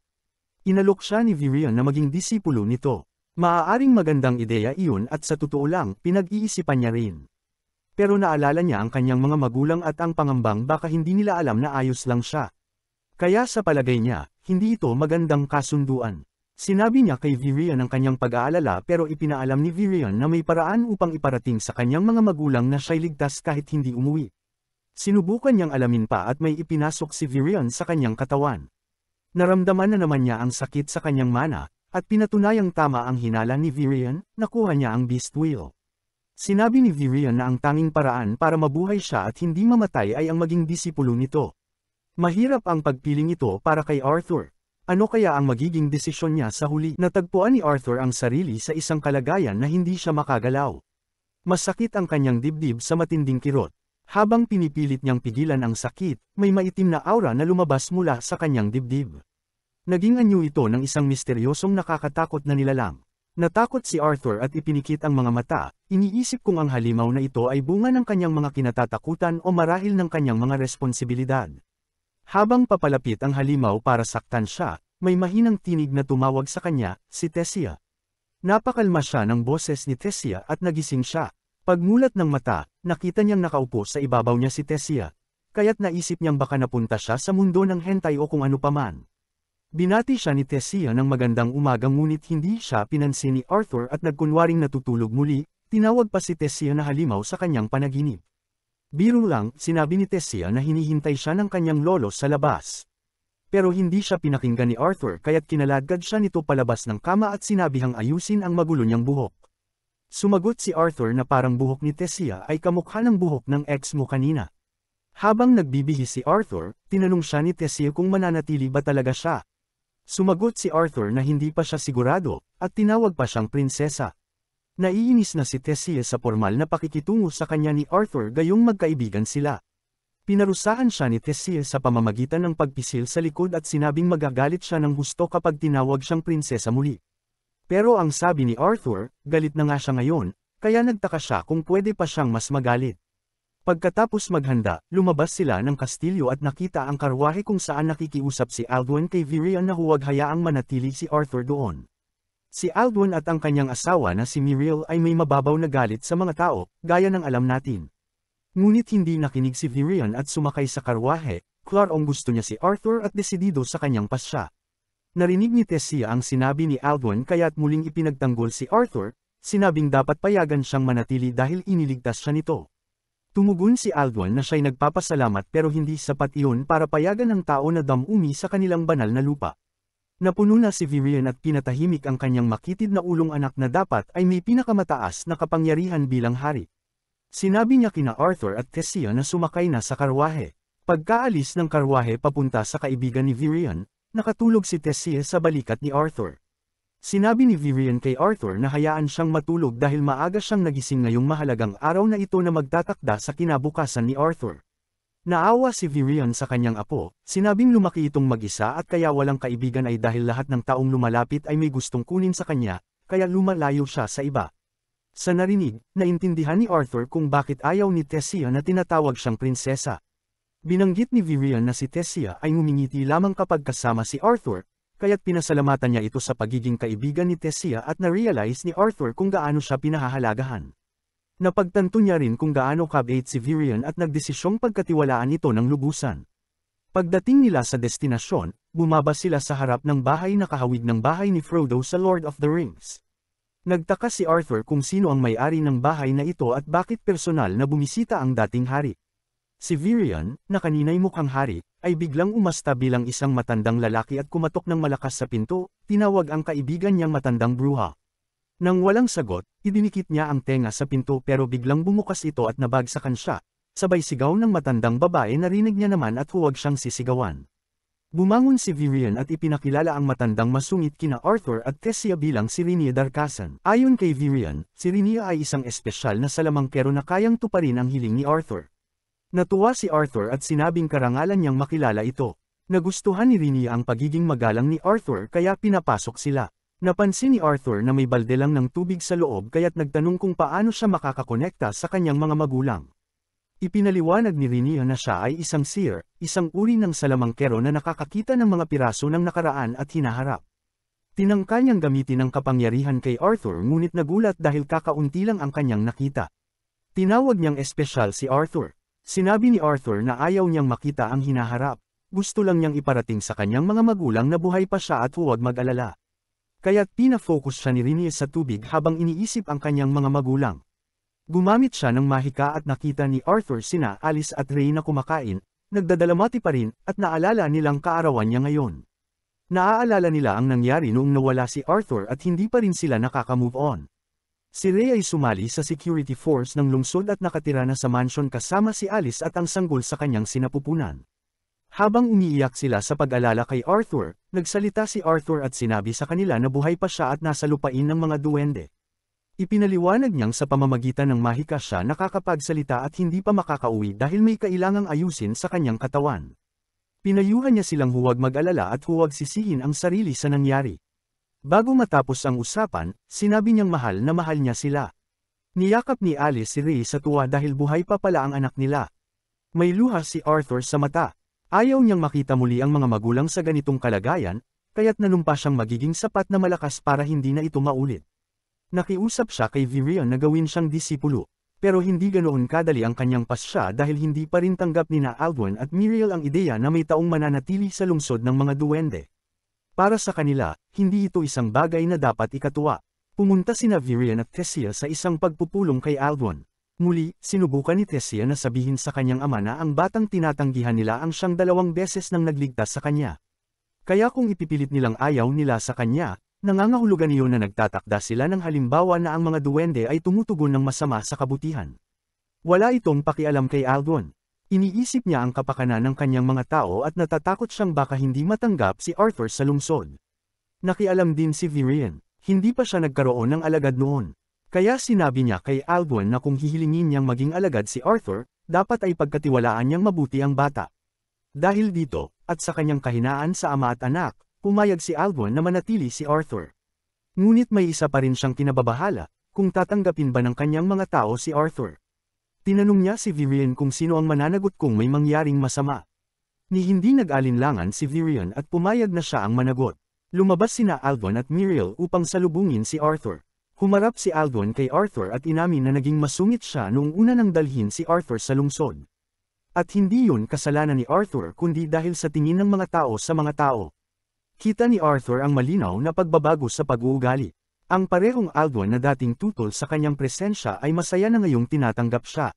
Inalok siya ni Virion na maging disipulo nito. Maaaring magandang ideya iyon at sa totoo lang, pinag-iisipan niya rin. Pero naalala niya ang kanyang mga magulang at ang pangambang baka hindi nila alam na ayos lang siya. Kaya sa palagay niya, hindi ito magandang kasunduan. Sinabi niya kay Virion ang kanyang pag-aalala pero ipinaalam ni Virion na may paraan upang iparating sa kanyang mga magulang na siya'y ligtas kahit hindi umuwi. Sinubukan niyang alamin pa at may ipinasok si Virion sa kanyang katawan. Naramdaman na naman niya ang sakit sa kanyang mana, at pinatunayang tama ang hinala ni Virion, nakuha niya ang Beast Wheel. Sinabi ni Virion na ang tanging paraan para mabuhay siya at hindi mamatay ay ang maging disipulo nito. Mahirap ang pagpiling ito para kay Arthur. Ano kaya ang magiging desisyon niya sa huli? Natagpuan ni Arthur ang sarili sa isang kalagayan na hindi siya makagalaw. Masakit ang kanyang dibdib sa matinding kirot. Habang pinipilit niyang pigilan ang sakit, may maitim na aura na lumabas mula sa kanyang dibdib. Naging anyo ito ng isang misteryosong nakakatakot na nilalang. Natakot si Arthur at ipinikit ang mga mata, iniisip kung ang halimaw na ito ay bunga ng kanyang mga kinatatakutan o marahil ng kanyang mga responsibilidad. Habang papalapit ang halimaw para saktan siya, may mahinang tinig na tumawag sa kanya, si Tessia. Napakalma siya ng boses ni Tessia at nagising siya. Pagmulat ng mata, nakita niyang nakaupo sa ibabaw niya si Tessia. Kaya't naisip niyang baka napunta siya sa mundo ng hentai o kung ano paman. Binati siya ni Tessia ng magandang umaga ngunit hindi siya pinansin ni Arthur at nagkunwaring natutulog muli, tinawag pa si Tessia na halimaw sa kanyang panaginip. Biro lang, sinabi ni Tessia na hinihintay siya ng kanyang lolo sa labas. Pero hindi siya pinakinggan ni Arthur kaya't kinaladkad siya nito palabas ng kama at sinabihang ayusin ang magulo niyang buhok. Sumagot si Arthur na parang buhok ni Tessia ay kamukha ng buhok ng ex mo kanina. Habang nagbibihis si Arthur, tinanong siya ni Tessia kung mananatili ba talaga siya. Sumagot si Arthur na hindi pa siya sigurado, at tinawag pa siyang prinsesa. Naiinis na si Tessia sa formal na pakikitungo sa kanya ni Arthur gayong magkaibigan sila. Pinarusahan siya ni Tessia sa pamamagitan ng pagpisil sa likod at sinabing magagalit siya ng husto kapag tinawag siyang prinsesa muli. Pero ang sabi ni Arthur, galit na nga siya ngayon, kaya nagtaka siya kung pwede pa siyang mas magalit. Pagkatapos maghanda, lumabas sila ng kastilyo at nakita ang karwahe kung saan nakikiusap si Aldwin kay Virion na huwag hayaang manatili si Arthur doon. Si Aldwin at ang kanyang asawa na si Miriel ay may mababaw na galit sa mga tao, gaya ng alam natin. Ngunit hindi nakinig si Virion at sumakay sa karwahe, klarong gusto niya si Arthur at desidido sa kanyang pasya. Narinig ni Tessia ang sinabi ni Alduin kaya't muling ipinagtanggol si Arthur, sinabing dapat payagan siyang manatili dahil iniligtas siya nito. Tumugon si Alduin na siya'y nagpapasalamat pero hindi sapat iyon para payagan ng tao na damumi sa kanilang banal na lupa. Napuno na si Virion at pinatahimik ang kanyang makitid na ulong anak na dapat ay may pinakamataas na kapangyarihan bilang hari. Sinabi niya kina Arthur at Tessia na sumakay na sa karwahe. Pagkaalis ng karwahe papunta sa kaibigan ni Virion, nakatulog si Tessia sa balikat ni Arthur. Sinabi ni Virion kay Arthur na hayaan siyang matulog dahil maaga siyang nagising ngayong mahalagang araw na ito na magtatakda sa kinabukasan ni Arthur. Naawa si Virion sa kanyang apo, sinabing lumaki itong mag-isa at kaya walang kaibigan ay dahil lahat ng taong lumalapit ay may gustong kunin sa kanya, kaya lumalayo siya sa iba. Sa narinig, naintindihan ni Arthur kung bakit ayaw ni Tessia na tinatawag siyang prinsesa. Binanggit ni Virion na si Tessia ay ngumingiti lamang kapag kasama si Arthur, kaya't pinasalamatan niya ito sa pagiging kaibigan ni Tessia at na-realize ni Arthur kung gaano siya pinahahalagahan. Napagtanto niya rin kung gaano kabait si Virion at nagdesisyong pagkatiwalaan ito ng lubusan. Pagdating nila sa destinasyon, bumaba sila sa harap ng bahay na kahawig ng bahay ni Frodo sa Lord of the Rings. Nagtaka si Arthur kung sino ang may-ari ng bahay na ito at bakit personal na bumisita ang dating hari. Si Virion, na kanina'y mukhang hari, ay biglang umasta bilang isang matandang lalaki at kumatok ng malakas sa pinto, tinawag ang kaibigan niyang matandang bruha. Nang walang sagot, idinikit niya ang tenga sa pinto pero biglang bumukas ito at nabagsakan siya, sabay sigaw ng matandang babae narinig niya naman at huwag siyang sisigawan. Bumangon si Virion at ipinakilala ang matandang masungit kina Arthur at Tessia bilang si Rhaenyra Darkazan. Ayon kay Virion, si Rhaenyra ay isang espesyal na salamangkero na kayang tuparin ang hiling ni Arthur. Natuwa si Arthur at sinabing karangalan niyang makilala ito. Nagustuhan ni Rhaenyra ang pagiging magalang ni Arthur kaya pinapasok sila. Napansin ni Arthur na may balde lang ng tubig sa loob kaya't nagtanong kung paano siya makakakonekta sa kanyang mga magulang. Ipinaliwanag ni Rhaenyra na siya ay isang seer, isang uri ng salamangkero na nakakakita ng mga piraso ng nakaraan at hinaharap. Tinangka niyang gamitin ang kapangyarihan kay Arthur ngunit nagulat dahil kakaunti lang ang kanyang nakita. Tinawag niyang espesyal si Arthur. Sinabi ni Arthur na ayaw niyang makita ang hinaharap. Gusto lang niyang iparating sa kanyang mga magulang na buhay pa siya at huwag mag-alala. Kaya't pina-focus siya ni Rhaenyra sa tubig habang iniisip ang kanyang mga magulang. Gumamit siya ng mahika at nakita ni Arthur sina Alice at Ray na kumakain, nagdadalamati pa rin, at naalala nilang kaarawan niya ngayon. Naaalala nila ang nangyari noong nawala si Arthur at hindi pa rin sila nakaka-move on. Si Ray ay sumali sa security force ng lungsod at nakatira na sa mansion kasama si Alice at ang sanggol sa kanyang sinapupunan. Habang umiiyak sila sa pag-alala kay Arthur, nagsalita si Arthur at sinabi sa kanila na buhay pa siya at nasa lupain ng mga duwende. Ipinaliwanag niyang sa pamamagitan ng mahika siya nakakapagsalita at hindi pa makakauwi dahil may kailangang ayusin sa kanyang katawan. Pinayuhan niya silang huwag mag-alala at huwag sisihin ang sarili sa nangyari. Bago matapos ang usapan, sinabi niyang mahal niya sila. Niyakap ni Alice si Ray sa tuwa dahil buhay pa pala ang anak nila. May luha si Arthur sa mata. Ayaw niyang makita muli ang mga magulang sa ganitong kalagayan, kaya't nanumpa siyang magiging sapat na malakas para hindi na ito maulit. Nakiusap siya kay Virion na gawin siyang disipulo, pero hindi ganoon kadali ang kanyang pasya dahil hindi pa rin tanggap ni Alduin at Miriel ang ideya na may taong mananatili sa lungsod ng mga duwende. Para sa kanila, hindi ito isang bagay na dapat ikatuwa. Pumunta sina Virion at Tessia sa isang pagpupulong kay Alduin. Muli, sinubukan ni Tessia na sabihin sa kanyang ama na ang batang tinatanggihan nila ang siyang 2 beses nang nagligtas sa kanya. Kaya kung ipipilit nilang ayaw nila sa kanya, nangangahulugan iyon na nagtatakda sila ng halimbawa na ang mga duwende ay tumutugon ng masama sa kabutihan. Wala itong pakialam kay Alduin. Iniisip niya ang kapakanan ng kanyang mga tao at natatakot siyang baka hindi matanggap si Arthur sa lungsod. Nakialam din si Virion, hindi pa siya nagkaroon ng alagad noon. Kaya sinabi niya kay Alduin na kung hihilingin niyang maging alagad si Arthur, dapat ay pagkatiwalaan niyang mabuti ang bata. Dahil dito, at sa kanyang kahinaan sa ama at anak, pumayag si Alduin na manatili si Arthur. Ngunit may isa pa rin siyang kinababahala, kung tatanggapin ba ng kanyang mga tao si Arthur. Tinanong niya si Virion kung sino ang mananagot kung may mangyaring masama. Ni hindi nag-alinlangan si Virion at pumayag na siya ang managot. Lumabas sina Alduin at Miriel upang salubungin si Arthur. Humarap si Alduin kay Arthur at inamin na naging masungit siya noong una nang dalhin si Arthur sa lungsod. At hindi yun kasalanan ni Arthur kundi dahil sa tingin ng mga tao sa mga tao. Kita ni Arthur ang malinaw na pagbabago sa pag-uugali. Ang parehong Alduin na dating tutol sa kanyang presensya ay masaya na ngayong tinatanggap siya.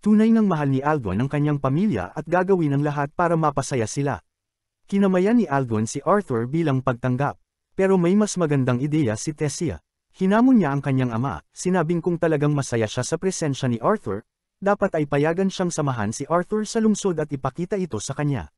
Tunay ngang mahal ni Alduin ang kanyang pamilya at gagawin ang lahat para mapasaya sila. Kinamayan ni Alduin si Arthur bilang pagtanggap. Pero may mas magandang ideya si Tessia. Hinamon niya ang kanyang ama, sinabing kung talagang masaya siya sa presensya ni Arthur, dapat ay payagan siyang samahan si Arthur sa lungsod at ipakita ito sa kanya.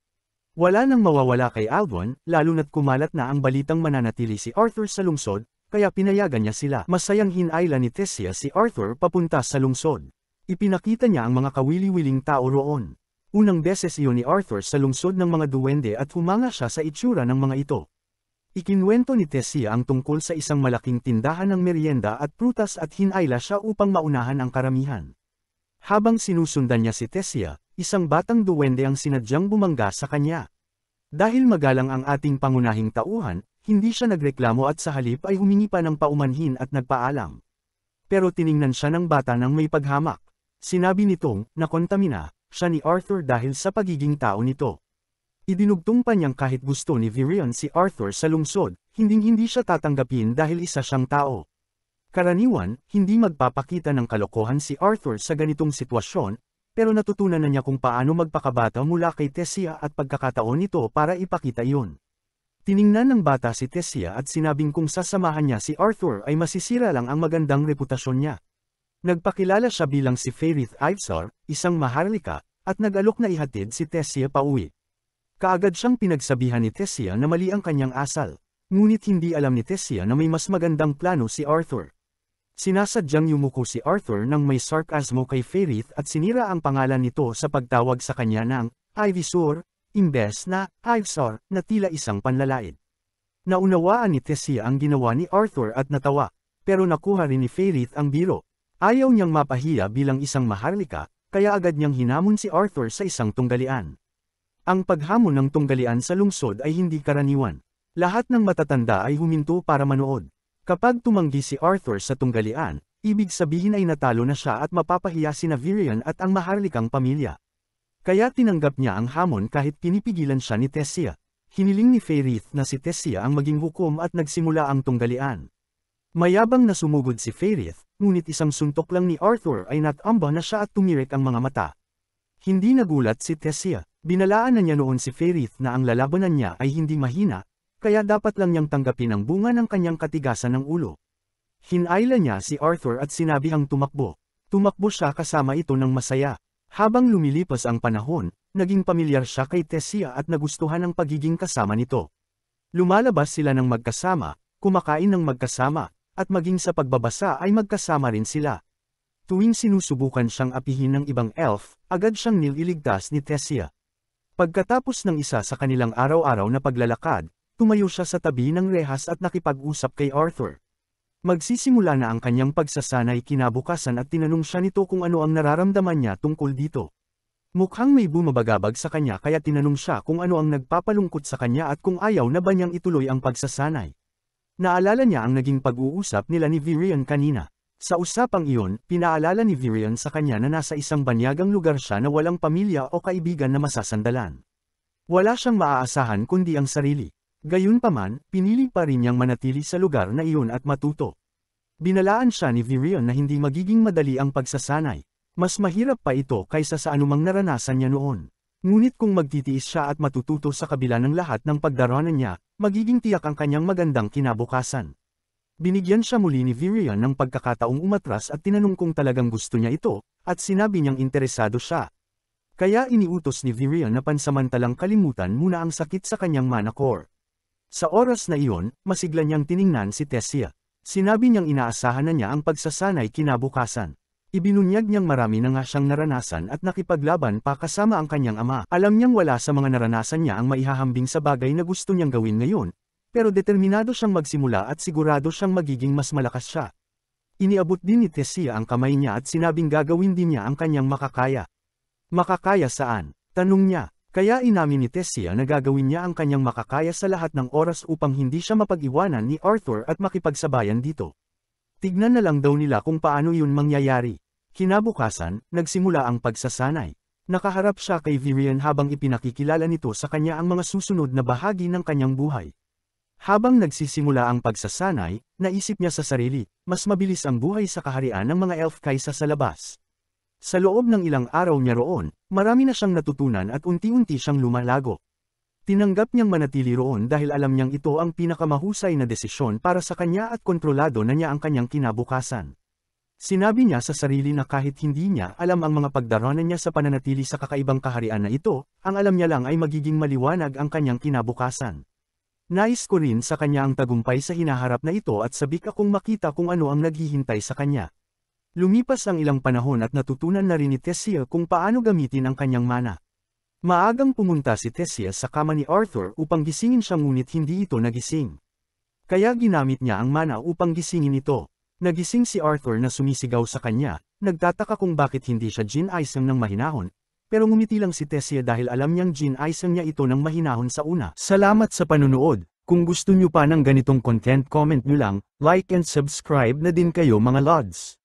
Wala nang mawawala kay Alduin, lalo na't kumalat na ang balitang mananatili si Arthur sa lungsod, kaya pinayagan niya sila. Masayang hinayla ni Tessia si Arthur papunta sa lungsod. Ipinakita niya ang mga kawili-wiling tao roon. Unang beses iyon ni Arthur sa lungsod ng mga duwende at humanga siya sa itsura ng mga ito. Ikinwento ni Tessia ang tungkol sa isang malaking tindahan ng merienda at prutas at hinayla siya upang maunahan ang karamihan. Habang sinusundan niya si Tessia, isang batang duwende ang sinadyang bumangga sa kanya. Dahil magalang ang ating pangunahing tauhan, hindi siya nagreklamo at sa halip ay humingi pa ng paumanhin at nagpaalam. Pero tiningnan siya ng bata ng may paghamak. Sinabi nitong, nakontamina, siya ni Arthur dahil sa pagiging tao nito. Idinugtong pa niyang kahit gusto ni Virion si Arthur sa lungsod, hindi siya tatanggapin dahil isa siyang tao. Karaniwan, hindi magpapakita ng kalokohan si Arthur sa ganitong sitwasyon, pero natutunan na niya kung paano magpakabata mula kay Tessia at pagkakataon nito para ipakita iyon. Tiningnan ng bata si Tessia at sinabing kung sasamahan niya si Arthur ay masisira lang ang magandang reputasyon niya. Nagpakilala siya bilang si Fairith Ivesar, isang maharlika, at nag-alok na ihatid si Tessia pauwi. Kaagad siyang pinagsabihan ni Tessia na mali ang kanyang asal, ngunit hindi alam ni Tessia na may mas magandang plano si Arthur. Sinasadyang yumuko si Arthur nang may sarkasmo kay Fairith at sinira ang pangalan nito sa pagtawag sa kanya ng Ivisor, imbes na Ivesar na tila isang panlalait. Naunawaan ni Tessia ang ginawa ni Arthur at natawa, pero nakuha rin ni Fairith ang biro. Ayaw niyang mapahiya bilang isang maharlika, kaya agad niyang hinamon si Arthur sa isang tunggalian. Ang paghamon ng tunggalian sa lungsod ay hindi karaniwan. Lahat ng matatanda ay huminto para manood. Kapag tumanggi si Arthur sa tunggalian, ibig sabihin ay natalo na siya at mapapahiya sina Virion at ang maharlikang pamilya. Kaya tinanggap niya ang hamon kahit pinipigilan siya ni Tessia. Hiniling ni Fairith na si Tessia ang maging hukom at nagsimula ang tunggalian. Mayabang na sumugod si Fairith, ngunit isang suntok lang ni Arthur ay natamba na siya at tumirik ang mga mata. Hindi nagulat si Tessia. Binalaan na niya noon si Fairith na ang lalabanan niya ay hindi mahina, kaya dapat lang niyang tanggapin ang bunga ng kanyang katigasan ng ulo. Hinayla niya si Arthur at sinabihang tumakbo. Tumakbo siya kasama ito ng masaya. Habang lumilipas ang panahon, naging pamilyar siya kay Tessia at nagustuhan ang pagiging kasama nito. Lumalabas sila ng magkasama, kumakain ng magkasama, at maging sa pagbabasa ay magkasama rin sila. Tuwing sinusubukan siyang apihin ng ibang elf, agad siyang nililigtas ni Tessia. Pagkatapos ng isa sa kanilang araw-araw na paglalakad, tumayo siya sa tabi ng rehas at nakipag-usap kay Arthur. Magsisimula na ang kanyang pagsasanay kinabukasan at tinanong siya nito kung ano ang nararamdaman niya tungkol dito. Mukhang may bumabagabag sa kanya kaya tinanong siya kung ano ang nagpapalungkot sa kanya at kung ayaw na ba niyang ituloy ang pagsasanay. Naalala niya ang naging pag-uusap nila ni Virion kanina. Sa usapang iyon, pinaalala ni Virion sa kanya na nasa isang banyagang lugar siya na walang pamilya o kaibigan na masasandalan. Wala siyang maaasahan kundi ang sarili. Gayunpaman, pinili pa rin niyang manatili sa lugar na iyon at matuto. Binalaan siya ni Virion na hindi magiging madali ang pagsasanay. Mas mahirap pa ito kaysa sa anumang naranasan niya noon. Ngunit kung magtitiis siya at matututo sa kabila ng lahat ng pagdaraanan niya, magiging tiyak ang kanyang magandang kinabukasan. Binigyan siya muli ni Virion ng pagkakataong umatras at tinanong kung talagang gusto niya ito, at sinabi niyang interesado siya. Kaya iniutos ni Virion na pansamantalang kalimutan muna ang sakit sa kanyang manakor. Sa oras na iyon, masigla niyang tiningnan si Tessia. Sinabi niyang inaasahan na niya ang pagsasanay kinabukasan. Ibinunyag niyang marami na nga siyang naranasan at nakipaglaban pa kasama ang kanyang ama. Alam niyang wala sa mga naranasan niya ang maihahambing sa bagay na gusto niyang gawin ngayon. Pero determinado siyang magsimula at sigurado siyang magiging mas malakas siya. Iniabot din ni Tessia ang kamay niya at sinabing gagawin din niya ang kanyang makakaya. Makakaya saan? Tanong niya. Kaya inamin ni Tessia na gagawin niya ang kanyang makakaya sa lahat ng oras upang hindi siya mapag-iwanan ni Arthur at makipagsabayan dito. Tignan na lang daw nila kung paano yun mangyayari. Kinabukasan, nagsimula ang pagsasanay. Nakaharap siya kay Virion habang ipinakikilala nito sa kanya ang mga susunod na bahagi ng kanyang buhay. Habang nagsisimula ang pagsasanay, naisip niya sa sarili, mas mabilis ang buhay sa kaharian ng mga elf kaysa sa labas. Sa loob ng ilang araw niya roon, marami na siyang natutunan at unti-unti siyang lumalago. Tinanggap niyang manatili roon dahil alam niyang ito ang pinakamahusay na desisyon para sa kanya at kontrolado na niya ang kanyang kinabukasan. Sinabi niya sa sarili na kahit hindi niya alam ang mga pagdaraanan niya sa pananatili sa kakaibang kaharian na ito, ang alam niya lang ay magiging maliwanag ang kanyang kinabukasan. Nais ko rin sa kanya ang tagumpay sa hinaharap na ito at sabik akong makita kung ano ang naghihintay sa kanya. Lumipas ang ilang panahon at natutunan na rin ni Tessia kung paano gamitin ang kanyang mana. Maagang pumunta si Tessia sa kama ni Arthur upang gisingin siya ngunit hindi ito nagising. Kaya ginamit niya ang mana upang gisingin ito. Nagising si Arthur na sumisigaw sa kanya, nagtataka kung bakit hindi siya gin-isang ng mahinahon, pero ngumiti lang si Tessia dahil alam niyang gin-isang niya ito ng mahinahon sa una. Salamat sa panunood. Kung gusto niyo pa ng ganitong content, comment niyo lang, like and subscribe na din kayo mga lods.